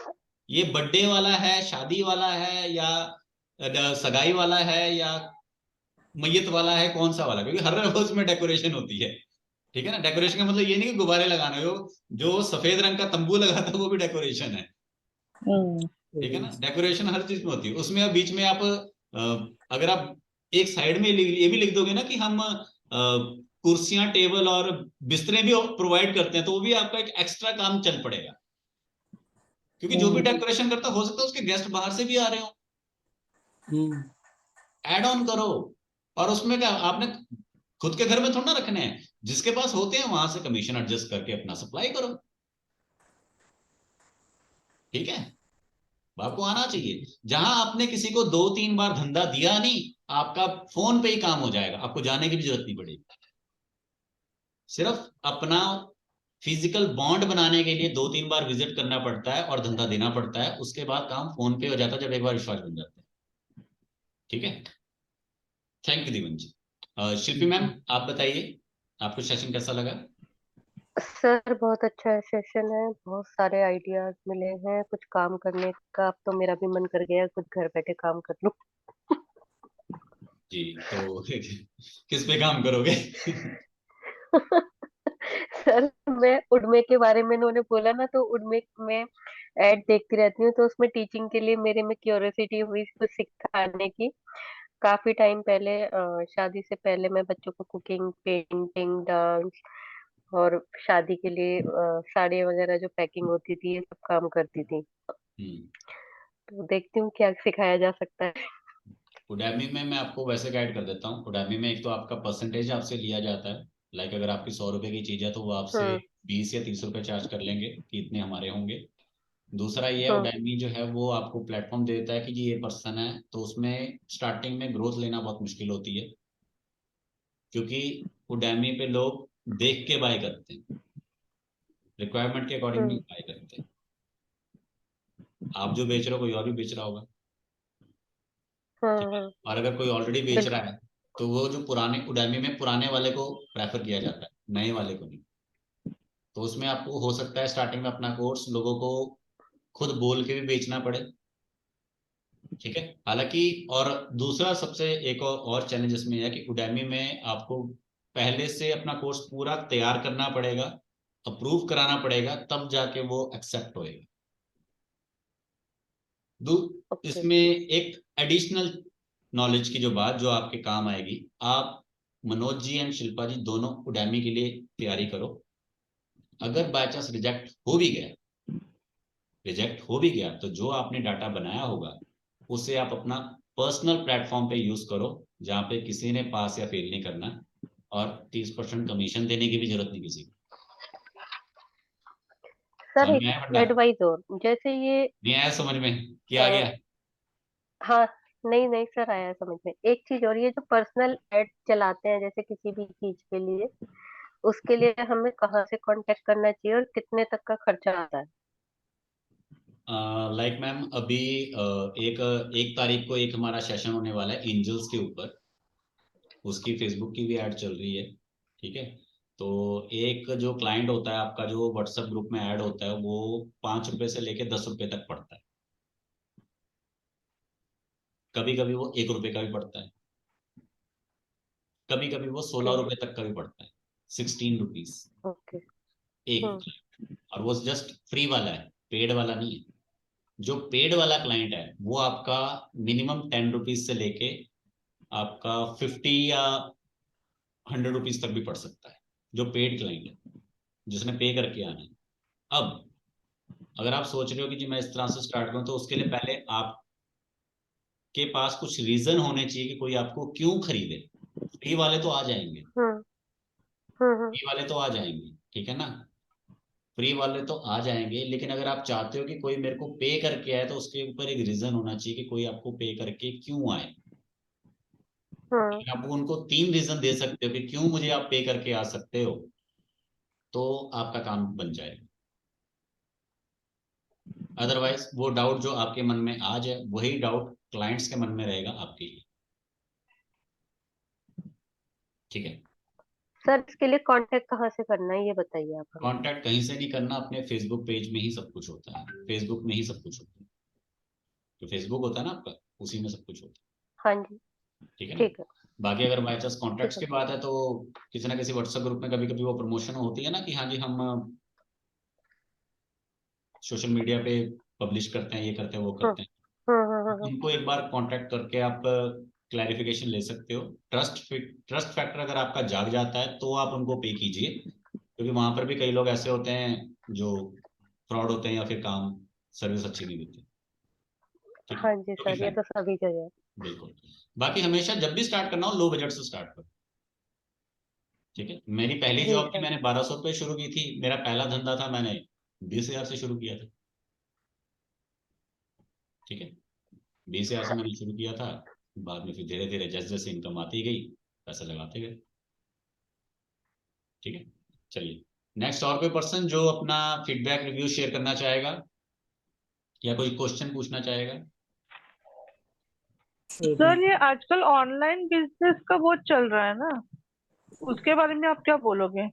ये बर्थडे वाला है, शादी वाला है, या सगाई वाला है, या मैयत वाला है, कौन सा वाला, क्योंकि हर रोज में डेकोरेशन होती है। ठीक है ना। डेकोरेशन का मतलब ये नहीं कि गुब्बारे लगाने हो, जो सफेद रंग का तंबू लगाता है वो भी डेकोरेशन है। हम्म। ठीक है ना। डेकोरेशन हर चीज में होती है। उसमें आप बीच में आप अगर आप एक साइड में ये भी लिख दोगे ना कि हम कुर्सियां, टेबल और बिस्तरे भी प्रोवाइड करते हैं, तो वो भी आपका एक एक्स्ट्रा काम चल पड़ेगा। क्योंकि जो भी हम्म। डेकोरेशन करता हो सकता है उसके गेस्ट बाहर से भी आ रहे हो, हम्म। ऐड ऑन करो। और उसमें क्या, आपने खुद के घर में थोड़ा ना रखने हैं, जिसके पास होते हैं वहां से कमीशन एडजस्ट करके अपना सप्लाई करो। ठीक है। आपको आना चाहिए। जहां आपने किसी को 2-3 बार धंधा दिया नहीं, आपका फोन पे ही काम हो जाएगा, आपको जाने की भी जरूरत नहीं पड़ेगी। सिर्फ अपना फिजिकल बॉन्ड बनाने के लिए 2-3 बार विजिट करना पड़ता है और धंधा देना पड़ता है, उसके बाद काम फोन पे हो जाता है जब एक बार विश्वास बन जाता है। ठीक है। थैंक यू दीवन जी। शिल्पी मैम आप बताइए, आपको सेशन कैसा लगा? सर बहुत अच्छा सेशन है, बहुत सारे आइडियाज मिले हैं कुछ काम करने का। अब तो मेरा भी मन कर गया है कुछ घर बैठे काम कर लूं। जी, तो किस पे काम करोगे? सर मैं उड़मे के बारे में इन्होंने बोला ना, तो उड़मे में ऐड देखती रहती हूँ, तो उसमें टीचिंग के लिए मेरे में क्यूरियोसिटी हुई कुछ सिखाने की। काफी टाइम पहले शादी से पहले मैं बच्चों को कुकिंग, पेंटिंग, डांस और शादी के लिए साड़ी वगैरह जो पैकिंग होती थी, ये सब काम करती थी। तो देखती हूँ क्या सिखाया जा सकता है। उडामी में मैं आपको वैसे गाइड कर देता हूँ। उडामी में एक तो आपका परसेंटेज आपसे लिया जाता है। लाइक अगर आपकी 100 रुपए की चीज है तो वो आपसे हम्म 20 या 30 रुपए चार्ज कर लेंगे कि इतने हमारे होंगे। दूसरा ये है, हम्म उडामी जो है वो आपको प्लेटफॉर्म देता है कि जी ये पर्सन है, तो उसमें स्टार्टिंग में ग्रोथ लेना बहुत मुश्किल होती है, क्योंकि उडामी पे लोग देख के बाय करते हैं, रिक्वायरमेंट के अकॉर्डिंग नहीं हम्म बाय करते। आप जो बेच रहे हो कोई और भी बेच रहा होगा, ठीक है। हम्म, और अगर कोई ऑलरेडी बेच रहा बिल्कुल। है तो वो जो पुराने उडामी में पुराने वाले को प्रेफर किया जाता है, नए वाले को नहीं। तो उसमें आपको हो सकता है स्टार्टिंग में अपना कोर्स लोगों को खुद बोल के भी बेचना पड़े, ठीक है। हालांकि और दूसरा सबसे एक और चैलेंज इसमें है कि उडामी में आपको पहले से अपना कोर्स पूरा तैयार करना पड़ेगा, अप्रूव कराना पड़ेगा, तब जाके वो एक्सेप्ट होएगा। ओके। इसमें एक एडिशनल नॉलेज की जो बात जो आपके काम आएगी, आप मनोज जी एंड शिल्पा जी दोनों उडामी के लिए तैयारी करो। अगर बाय चांस रिजेक्ट हो भी गया तो जो आपने डाटा बनाया होगा उसे आप अपना पर्सनल प्लेटफॉर्म पे यूज करो, जहां पे किसी ने पास या फेल नहीं करना, और 30% कमीशन देने की भी जरूरत नहीं किसी को। सर समझ एक में आया फंडा? एडवाइस और, जैसे ये नहीं आया समझ में? क्या आ आ, गया? हाँ, नहीं नहीं सर, आया समझ में। एक चीज और, ये जो पर्सनल एड चलाते हैं जैसे किसी भी चीज के लिए, उसके लिए हमें कहाँ से कांटेक्ट करना चाहिए और कितने तक का खर्चा आता है? लाइक मैम अभी एक 1 तारीख को एक हमारा सेशन होने वाला है एंजल्स के ऊपर, उसकी फेसबुक की भी ऐड चल रही है, ठीक है। तो एक जो क्लाइंट होता है आपका जो व्हाट्सएप ग्रुप में ऐड होता है वो 5 रुपए से लेके 10 रुपए तक पड़ता है, कभी कभी वो 1 रुपए का भी पड़ता है, कभी कभी वो सोलह ओके। रुपए तक का भी पड़ता है, 16 रुपीज ओके। एक। और वो जस्ट फ्री वाला है, पेड वाला नहीं है। जो पेड वाला क्लाइंट है वो आपका मिनिमम 10 रुपीज से लेके आपका 50 या 100 रुपीज तक भी पड़ सकता है, जो पेड क्लाइंट है जिसने पे करके आना है। अब अगर आप सोच रहे हो कि जी मैं इस तरह से स्टार्ट करूं, तो उसके लिए पहले आपके पास कुछ रीजन होने चाहिए कि कोई आपको क्यों खरीदे। फ्री वाले तो आ जाएंगे, हम्म फ्री वाले तो आ जाएंगे, ठीक है ना, फ्री वाले तो आ जाएंगे, लेकिन अगर आप चाहते हो कि कोई मेरे को पे करके आए तो उसके ऊपर एक रीजन होना चाहिए कि कोई आपको पे करके क्यों आए। हम्म आप उनको 3 रीजन दे सकते हो कि क्यों मुझे आप पे करके आ सकते हो, तो आपका काम बन जाएगा। अदरवाइज वो डाउट जो आपके मन में आज है वही डाउट क्लाइंट्स के मन में रहेगा आपके लिए, ठीक है। सर, इसके लिए कांटेक्ट कहाँ से करना है, ये बताइए आप हमें। कांटेक्ट कहीं से नहीं करना, अपने फेसबुक पेज में ही सब कुछ होता है, फेसबुक में ही सब कुछ होता है। जो फेसबुक होता है ना आपका, उसी में सब कुछ होता हाँ जी। है, ठीक है ना। ठीक है। बाकी अगर बाई चांस ठीक कॉन्टैक्ट्स है की सर। बात है तो किसी ना किसी व्हाट्सएप ग्रुप में कभी कभी वो प्रमोशन होती है ना कि हाँ जी हम सोशल मीडिया पे पब्लिश करते हैं, ये करते हैं वो हम्म करते हैं। हम्म। उनको एक बार कांटेक्ट करके आप क्लैरिफिकेशन ले सकते हो। ट्रस्ट फैक्टर अगर आपका जाग जाता है तो आप उनको पे कीजिए, क्योंकि वहां पर भी कई लोग ऐसे होते हैं जो फ्रॉड होते हैं या फिर काम सर्विस अच्छी नहीं देते, ठीक है, हाँ जी जो भी सर, ये फैक्ट। तो सभी जगह है। बिल्कुल। बाकी हमेशा जब भी स्टार्ट करना हो लो बजट से स्टार्ट करो, ठीक है। मेरी पहली जी जॉब थी, सर। मैंने 1200 रुपये शुरू की थी, मेरा पहला धंधा था, मैंने 20,000 से शुरू किया था, ठीक है। 20,000 से मैंने शुरू किया था, बाद में फिर धीरे धीरे जैसे जैसे इनकम आती गई पैसे लगाते गए, ठीक है। चलिए नेक्स्ट, और कोई पर्सन जो अपना फीडबैक रिव्यू शेयर करना चाहेगा या कोई क्वेश्चन पूछना चाहेगा? सर ये आजकल ऑनलाइन बिजनेस का बहुत चल रहा है ना, उसके बारे में आप क्या बोलोगे?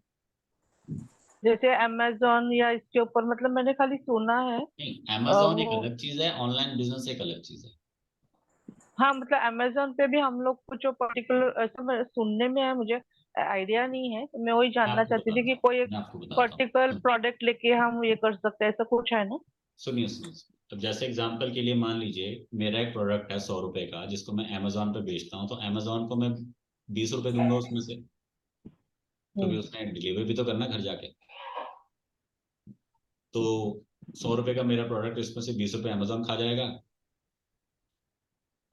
जैसे अमेजोन या इसके ऊपर, मतलब मैंने खाली सुना है। नहीं, अमेजोन एक वो, अलग चीज है, ऑनलाइन बिजनेस एक अलग चीज है। हाँ मतलब अमेजोन पे भी हम लोग को जो पर्टिकुलर, ऐसा सुनने में है मुझे, आइडिया नहीं है, तो मैं वही जानना आपको चाहती थी बताता कि हूँ, कोई एक मैं आपको बताता पर्टिकुलर हूँ। प्रोडक्ट लेके हम ये कर सकते हैं, ऐसा कुछ है ना? सुनिए सुनिए, अब जैसे एग्जांपल के लिए मान लीजिए मेरा एक प्रोडक्ट है 100 रुपए का, जिसको मैं अमेजोन पे बेचता हूँ, तो अमेजोन को मैं 20 रुपए दूंगा उसमें से, क्योंकि हम्म। उसने डिलीवरी भी तो करना घर जाके। तो 100 रुपए का मेरा प्रोडक्ट, इसमें से 20 रुपए अमेजोन खा जाएगा।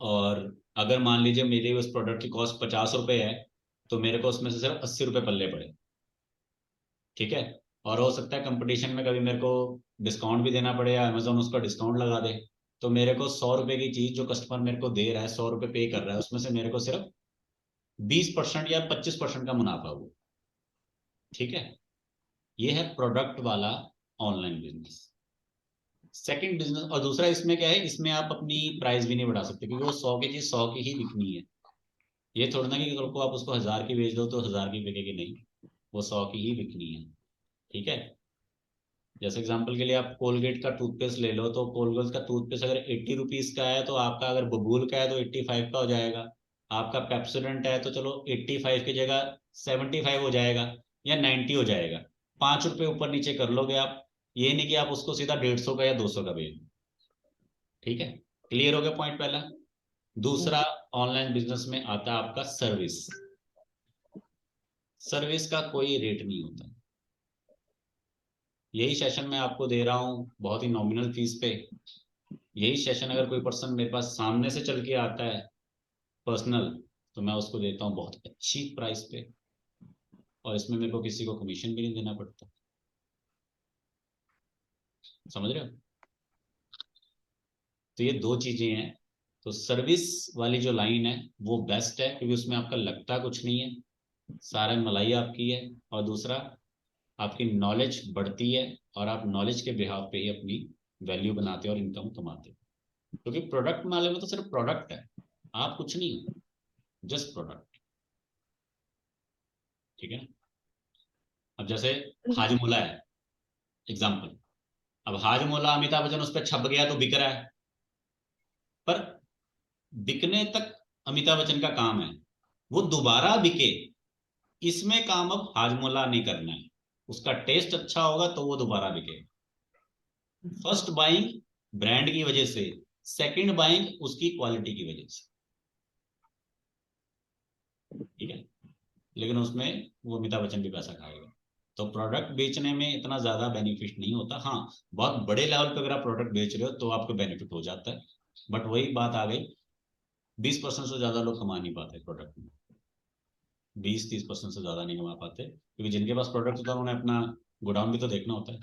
और अगर मान लीजिए मेरे उस प्रोडक्ट की कॉस्ट 50 रुपए है, तो मेरे को उसमें से सिर्फ 80 रुपए पल्ले पड़े, ठीक है। और हो सकता है कंपटीशन में कभी मेरे को डिस्काउंट भी देना पड़े या अमेजोन उसका डिस्काउंट लगा दे, तो मेरे को 100 रुपए की चीज जो कस्टमर मेरे को दे रहा है, 100 रुपए पे कर रहा है, उसमें से मेरे को सिर्फ 20% या 25% का मुनाफा हुआ, ठीक है। ये है प्रोडक्ट वाला ऑनलाइन बिजनेस। सेकंड बिजनेस, और दूसरा इसमें क्या है, इसमें आप अपनी प्राइस भी नहीं बढ़ा सकते, क्योंकि वो 100 की चीज 100 की ही बिकनी है। ये थोड़ा ना कि कल को आप उसको 1000 की बेच दो तो 1000 की बिकेगी, नहीं, वो 100 की ही बिकनी है, ठीक है। जैसे एग्जांपल के लिए आप कोलगेट का टूथपेस्ट ले लो, तो कोलगेट का टूथपेस्ट अगर 80 रुपीज का है, तो आपका अगर बबूल का है तो 85 का हो जाएगा। आपका पेप्सोडेंट है तो चलो 85 की जगह 75 हो जाएगा या 90 हो जाएगा। 5 रुपए ऊपर नीचे कर लोगे आप, ये नहीं कि आप उसको सीधा 150 का या 200 का बेच दो, ठीक है। क्लियर हो गया पॉइंट पहला। दूसरा, ऑनलाइन बिजनेस में आता है आपका सर्विस। सर्विस का कोई रेट नहीं होता। यही सेशन मैं आपको दे रहा हूँ बहुत ही नॉमिनल फीस पे। यही सेशन अगर कोई पर्सन मेरे पास सामने से चल के आता है पर्सनल, तो मैं उसको देता हूँ बहुत अच्छी प्राइस पे, और इसमें मेरे को किसी को कमीशन भी नहीं देना पड़ता। समझ रहे हो? तो ये दो चीजें हैं। तो सर्विस वाली जो लाइन है वो बेस्ट है, क्योंकि उसमें आपका लगता कुछ नहीं है, सारा मलाई आपकी है। और दूसरा, आपकी नॉलेज बढ़ती है, और आप नॉलेज के बिहाफ पे ही अपनी वैल्यू बनाते हो और इनकम कमाते हो। क्योंकि प्रोडक्ट माले में तो सिर्फ प्रोडक्ट है, आप कुछ नहीं हो, जस्ट प्रोडक्ट, ठीक है ना। अब जैसे हाजमोला है एग्जाम्पल, अब हाजमोला अमिताभ बच्चन उस पर छप गया तो बिक रहा है, पर बिकने तक अमिताभ बच्चन का काम है, वो दोबारा बिके इसमें काम अब हाजमोला नहीं करना है। उसका टेस्ट अच्छा होगा तो वो दोबारा बिके। फर्स्ट बाइंग ब्रांड की वजह से, सेकंड बाइंग उसकी क्वालिटी की वजह से, ठीक है। लेकिन उसमें वो अमिताभ बच्चन भी पैसा खाएगा। तो प्रोडक्ट बेचने में इतना ज्यादा बेनिफिट नहीं होता। हाँ, बहुत बड़े लेवल पे अगर आप प्रोडक्ट बेच रहे हो तो आपको बेनिफिट हो जाता है, बट वही बात आ गई, 20% से ज्यादा लोग कमा नहीं पाते प्रोडक्ट में। 20-30% से ज्यादा नहीं कमा पाते, क्योंकि जिनके पास प्रोडक्ट होता है उन्हें अपना गोडाउन भी तो देखना होता है।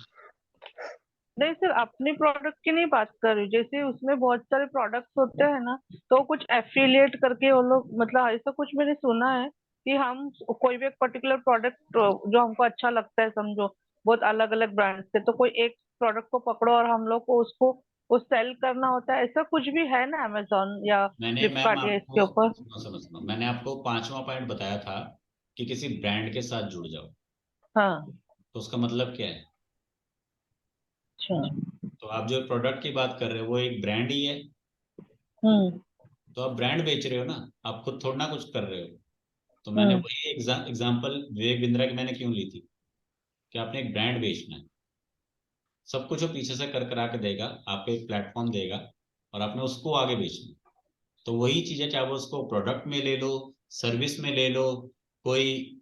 नहीं सर, अपने प्रोडक्ट की नहीं बात कर रही हूँ। जैसे उसमें बहुत सारे प्रोडक्ट्स होते हैं ना, तो कुछ एफिलिएट करके वो लोग, मतलब ऐसा कुछ मैंने सुना है कि हम कोई भी एक पर्टिकुलर प्रोडक्ट जो हमको अच्छा लगता है, समझो बहुत अलग अलग ब्रांड्स के, तो कोई एक प्रोडक्ट को पकड़ो और हम लोग को उसको वो सेल करना होता है, ऐसा कुछ भी है ना अमेजोन या मैम फ्लिपकार्ट या इसके आपको, ऊपर? सुनो, मैंने आपको 5वां पॉइंट बताया था कि किसी ब्रांड के साथ जुड़ जाओ, हाँ। तो उसका मतलब क्या है। अच्छा। तो आप जो प्रोडक्ट की बात कर रहे हो वो एक ब्रांड ही है, हम्म। तो आप ब्रांड बेच रहे हो ना, आप खुद थोड़ा ना कुछ कर रहे हो। तो मैंने हम्म। वही एग्जांपल विवेक बिंद्रा की मैंने क्यों ली थी, कि आपने एक ब्रांड बेचना है, सब कुछ वो पीछे से कर करा के देगा, आपको एक प्लेटफॉर्म देगा, और आपने उसको आगे बेचना। तो वही चीज है, चाहे वो उसको प्रोडक्ट में ले लो, सर्विस में ले लो, कोई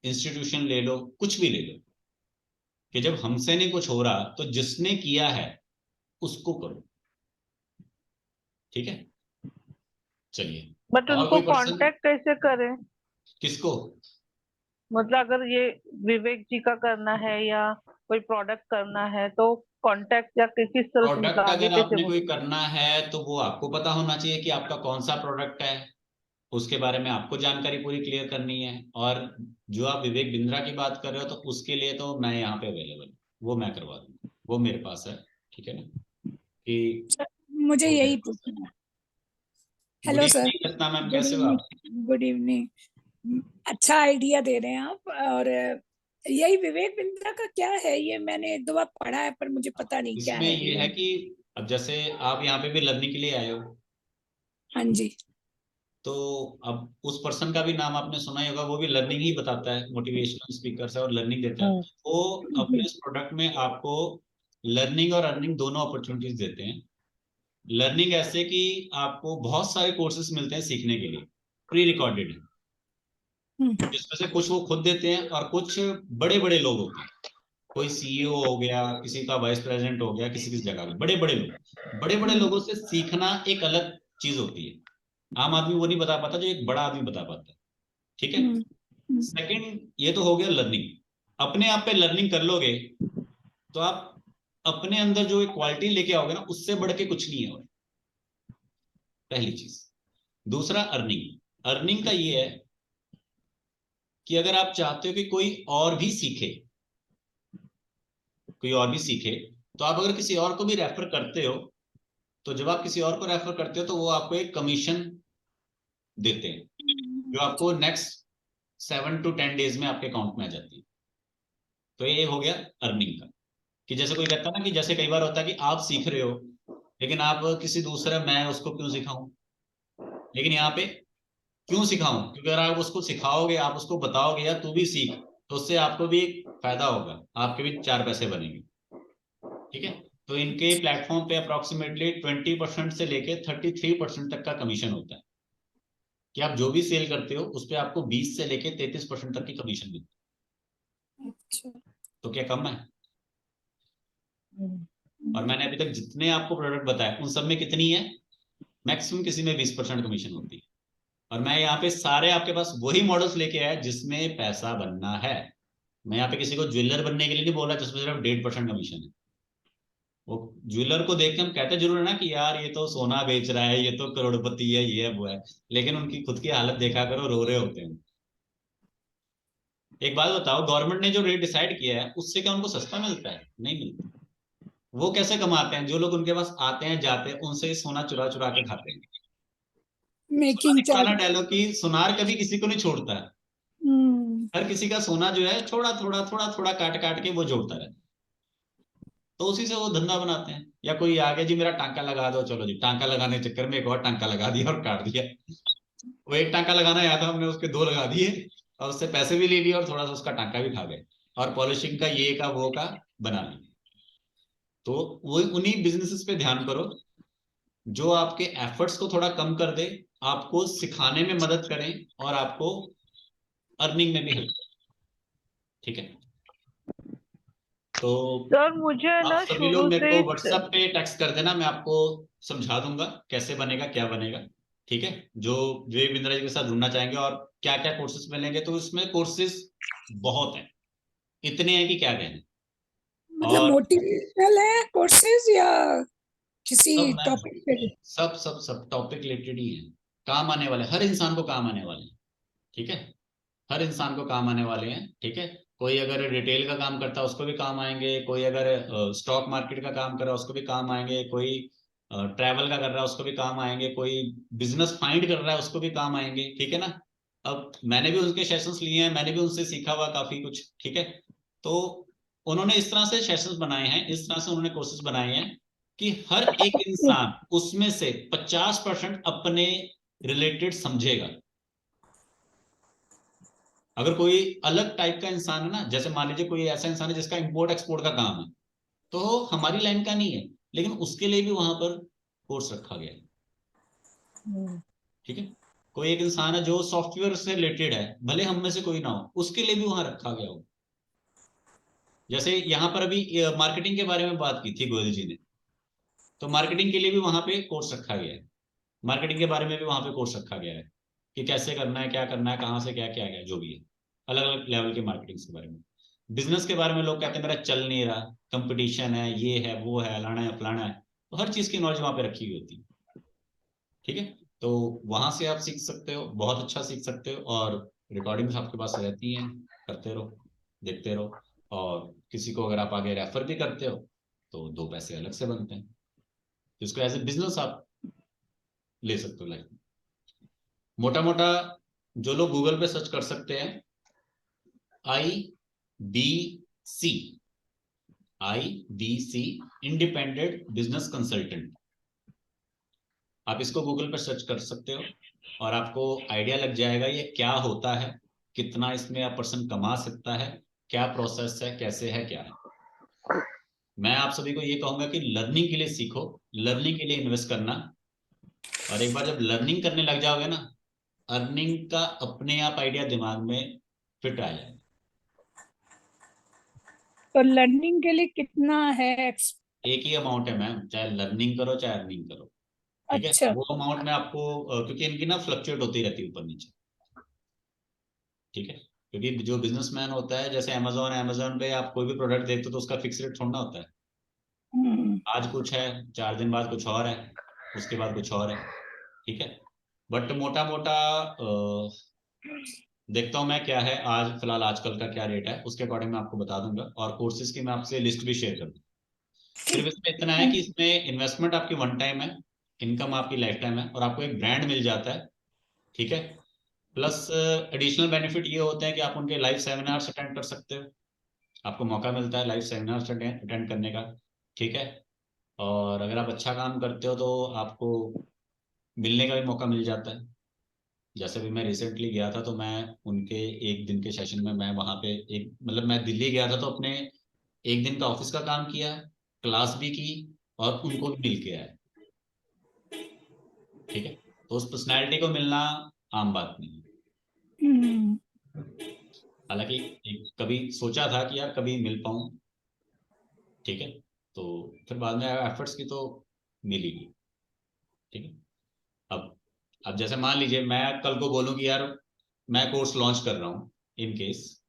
इंस्टीट्यूशन ले लो, कुछ भी ले लो, कि जब हमसे नहीं कुछ हो रहा तो जिसने किया है उसको करो, ठीक है। चलिए, बट और उनको कोई पर्सन, कांटेक्ट कैसे करें? किसको? मतलब अगर ये विवेक जी का करना है या कोई प्रोडक्ट करना है, तो कांटेक्ट या किस तरह से, मतलब प्रोडक्ट आगे अगर कैसे आपने बढ़? कोई करना है तो वो आपको पता होना चाहिए कि आपका कौन सा प्रोडक्ट है, उसके बारे में आपको जानकारी पूरी क्लियर करनी है। और जो आप विवेक बिंद्रा की बात कर रहे हो, तो उसके लिए तो मैं यहाँ पे अवेलेबल, वो मैं करवा दूँ, वो मेरे पास है, ठीक है ना, कि मुझे वो मेरे यही पास है। पूछना है। Good hello sir. Evening Ratna ma'am, good कैसे हो आप? इवनिंग। Good evening. अच्छा आइडिया दे रहे हैं आप। और यही विवेक बिंद्रा का क्या है, ये मैंने 2 बार पढ़ा है पर मुझे पता नहीं क्या इसमें है ये ये। है कि अब जैसे आप यहाँ पे भी लर्निंग के लिए आए हो, हाँ जी। तो अब उस पर्सन का भी नाम आपने सुना ही होगा, वो भी लर्निंग ही बताता है, मोटिवेशनल स्पीकर है और लर्निंग देता है। वो अपने इस प्रोडक्ट में आपको लर्निंग और अर्निंग दोनों अपॉर्चुनिटीज देते हैं। लर्निंग ऐसे कि आपको बहुत सारे कोर्सेज मिलते हैं सीखने के लिए, प्री रिकॉर्डेड, जिसमें से कुछ वो खुद देते हैं और कुछ बड़े बड़े लोग होते हैं। कोई सीईओ हो गया, किसी का वाइस प्रेसिडेंट हो गया, किसी किसी जगह का, बड़े बड़े लोगों से सीखना एक अलग चीज होती है। आम आदमी वो नहीं बता पाता जो एक बड़ा आदमी बता पाता है। ठीक है। सेकंड, ये तो हो गया लर्निंग। अपने आप पे लर्निंग कर लोगे तो आप अपने अंदर जो एक क्वालिटी लेके आओगे ना, उससे बढ़ के कुछ नहीं है। और पहली चीज। दूसरा, अर्निंग। अर्निंग का ये है कि अगर आप चाहते हो कि कोई और भी सीखे, तो आप अगर किसी और को भी रेफर करते हो, तो जब आप किसी और को रेफर करते हो तो वो आपको एक कमीशन देते हैं, जो आपको नेक्स्ट 7 to 10 डेज में आपके अकाउंट में आ जाती है। तो ये हो गया अर्निंग का। कि जैसे कोई कहता है ना कि जैसे कई बार होता है कि आप सीख रहे हो, लेकिन आप किसी दूसरे, मैं उसको क्यों सिखाऊं, लेकिन यहाँ पे क्यों सिखाऊं, क्योंकि अगर आप उसको सिखाओगे, आप उसको बताओगे यार तू भी सीख, तो उससे आपको भी एक फायदा होगा, आपके भी 4 पैसे बनेंगे। ठीक है। तो इनके प्लेटफॉर्म पे अप्रोक्सीमेटली 20% से लेके 33% तक का कमीशन होता है, कि आप जो भी सेल करते हो उस पर आपको 20 से लेके 33% तक की कमीशन मिलती है। तो क्या कम है? और मैंने अभी तक जितने आपको प्रोडक्ट बताए उन सब में कितनी है? मैक्सिमम किसी में 20% कमीशन होती है। और मैं यहाँ पे सारे आपके पास वही मॉडल्स लेके आया जिसमें पैसा बनना है। मैं यहाँ पे किसी को ज्वेलर बनने के लिए नहीं बोला जिसमें सिर्फ 1.5% कमीशन है। वो ज्वेलर को देख के हम कहते जरूर है ना कि यार ये तो सोना बेच रहा है, ये तो करोड़पति है, ये है वो है, लेकिन उनकी खुद की हालत देखा करो, रो रहे होते हैं। एक बात बताओ, गवर्नमेंट ने जो रेट डिसाइड किया है उससे क्या उनको सस्ता मिलता है? नहीं मिलता। वो कैसे कमाते हैं? जो लोग उनके पास आते हैं जाते हैं उनसे सोना चुरा चुरा के खाते हैं। मेकिंग पुराना चार्ज। डायलॉग कि सुनार कभी किसी को नहीं छोड़ता है। हर किसी का सोना जो है थोड़ा थोड़ा थोड़ा थोड़ा काट काट के वो जोड़ता रहता है। तो उसी से वो धंधा बनाते हैं। या कोई आ गया जी मेरा टांका लगा दो, चलो जी टांका लगाने के चक्कर में एक और टांका लगा दिया और काट दिया। वो एक टांका लगाना आया था, हमने उसके 2 लगा दिए और उससे पैसे भी ले लिए और थोड़ा सा उसका टांका भी खा गए और पॉलिशिंग का ये का वो का बना लिया। तो वो उन्हीं बिजनेसेस पे ध्यान करो जो आपके एफर्ट्स को थोड़ा कम कर दे, आपको सिखाने में मदद करें और आपको अर्निंग में भी हेल्प करें। ठीक है। तो सर मुझे आप ना सभी लोग शुरू मेरे से को व्हाट्सएप पे टेक्स्ट कर देना, मैं आपको समझा दूंगा कैसे बनेगा, क्या बनेगा। ठीक है। जो विवेक बिंद्रा जी के साथ जुड़ना चाहेंगे और क्या क्या कोर्सेज मिलेंगे, तो इसमें कोर्सेज बहुत हैं, इतने हैं कि क्या कहने। मतलब और मोटिवेशनल है कोर्सेज या किसी सब मैं टॉपिक पे? सब टॉपिक रिलेटेड ही है, काम आने वाले, हर इंसान को काम आने वाले हैं। ठीक है। हर इंसान को काम आने वाले हैं। ठीक है। कोई अगर रिटेल का काम करता है उसको भी काम आएंगे, कोई अगर स्टॉक मार्केट का काम कर रहा है उसको भी काम आएंगे, कोई ट्रैवल का कर रहा है उसको भी काम आएंगे, कोई बिजनेस फाइंड कर रहा है उसको भी काम आएंगे। ठीक है ना। अब मैंने भी उनके सेशंस लिए हैं, मैंने भी उनसे सीखा हुआ काफी कुछ। ठीक है। तो उन्होंने इस तरह से सेशंस बनाए हैं, इस तरह से उन्होंने कोर्सेज बनाए हैं कि हर एक इंसान उसमें से 50% अपने रिलेटेड समझेगा। अगर कोई अलग टाइप का इंसान है ना, जैसे मान लीजिए कोई ऐसा इंसान है जिसका इंपोर्ट एक्सपोर्ट का काम है, तो हमारी लाइन का नहीं है, लेकिन उसके लिए भी वहां पर कोर्स रखा गया है। ठीक है। कोई एक इंसान है जो सॉफ्टवेयर से रिलेटेड है, भले हम में से कोई ना हो, उसके लिए भी वहां रखा गया हो। जैसे यहाँ पर अभी मार्केटिंग के बारे में बात की थी गोयल जी ने, तो मार्केटिंग के लिए भी वहां पे कोर्स रखा गया है। मार्केटिंग के बारे में भी वहां पे कोर्स रखा गया है कि कैसे करना है, क्या करना है, कहाँ से क्या क्या क्या जो भी है, अलग अलग लेवल के मार्केटिंग के बारे में। बिजनेस के बारे में लोग कहते हैं मेरा चल नहीं रहा, कंपटीशन है, ये है, वो है, लाना है, फलाना है, तो हर चीज की नॉलेज वहां पे रखी हुई होती है। ठीक है। तो वहां से आप सीख सकते हो, बहुत अच्छा सीख सकते हो, और रिकॉर्डिंग्स आपके पास रहती हैं, करते रहो, देखते रहो। और किसी को अगर आप आगे रेफर भी करते हो तो 2 पैसे अलग से बनते हैं, जिसको एज ए बिजनेस आप ले सकते हो लाइफ में। मोटा मोटा जो लोग गूगल पे सर्च कर सकते हैं, IBC, इंडिपेंडेंट बिजनेस कंसल्टेंट, आप इसको गूगल पर सर्च कर सकते हो और आपको आइडिया लग जाएगा ये क्या होता है, कितना इसमें आप पर्सन कमा सकता है, क्या प्रोसेस है, कैसे है, क्या है। मैं आप सभी को ये कहूंगा कि लर्निंग के लिए सीखो, लर्निंग के लिए इन्वेस्ट करना, और एक बार जब लर्निंग करने लग जाओगे ना, अर्निंग का अपने आप आइडिया दिमाग में फिट आ जाएगा। तो लर्निंग के लिए कितना है? एक ही अमाउंट है मैम, चाहे लर्निंग करो चाहे अर्निंग करो, ठीक है। अच्छा। वो अमाउंट में आपको क्योंकि इनकी ना फ्लक्चुएट होती रहती है ऊपर नीचे, ठीक है। क्योंकि जो बिजनेसमैन होता है, जैसे अमेजोन पे आप कोई भी प्रोडक्ट देखते हो तो उसका फिक्स रेट थोड़ा होता है। आज कुछ है, 4 दिन बाद कुछ और है, उसके बाद कुछ और है, ठीक है। बट मोटा मोटा देखता हूँ मैं क्या है आज फिलहाल आजकल का क्या रेट है, उसके अकॉर्डिंग मैं आपको बता दूंगा, और कोर्सेज की मैं आपसे लिस्ट भी शेयर कर दूंगा। सिर्फ इसमें इतना है कि इसमें इन्वेस्टमेंट आपकी वन टाइम है, इनकम आपकी लाइफ टाइम है, और आपको एक ब्रांड मिल जाता है, ठीक है। प्लस एडिशनल बेनिफिट ये होते हैं कि आप उनके लाइव सेमिनार्स अटेंड कर सकते हो, आपको मौका मिलता है लाइव सेमिनार्स अटेंड करने का, ठीक है। और अगर आप अच्छा काम करते हो तो आपको मिलने का भी मौका मिल जाता है। जैसे भी मैं रिसेंटली गया था तो मैं उनके एक दिन के सेशन में मैं वहाँ पे एक मतलब मैं दिल्ली गया था तो अपने एक दिन का ऑफिस का काम किया, क्लास भी की, और उनको भी मिल के आया, ठीक है। तो उस पर्सनैलिटी को मिलना आम बात नहीं है। हालांकि एक कभी सोचा था कि यार कभी मिल पाऊं, ठीक है। तो फिर बाद में एफर्ट्स की तो मिली गई, ठीक है। अब जैसे मान लीजिए मैं कल को बोलूं कि यार मैं कोर्स लॉन्च कर रहा हूँ, इन केस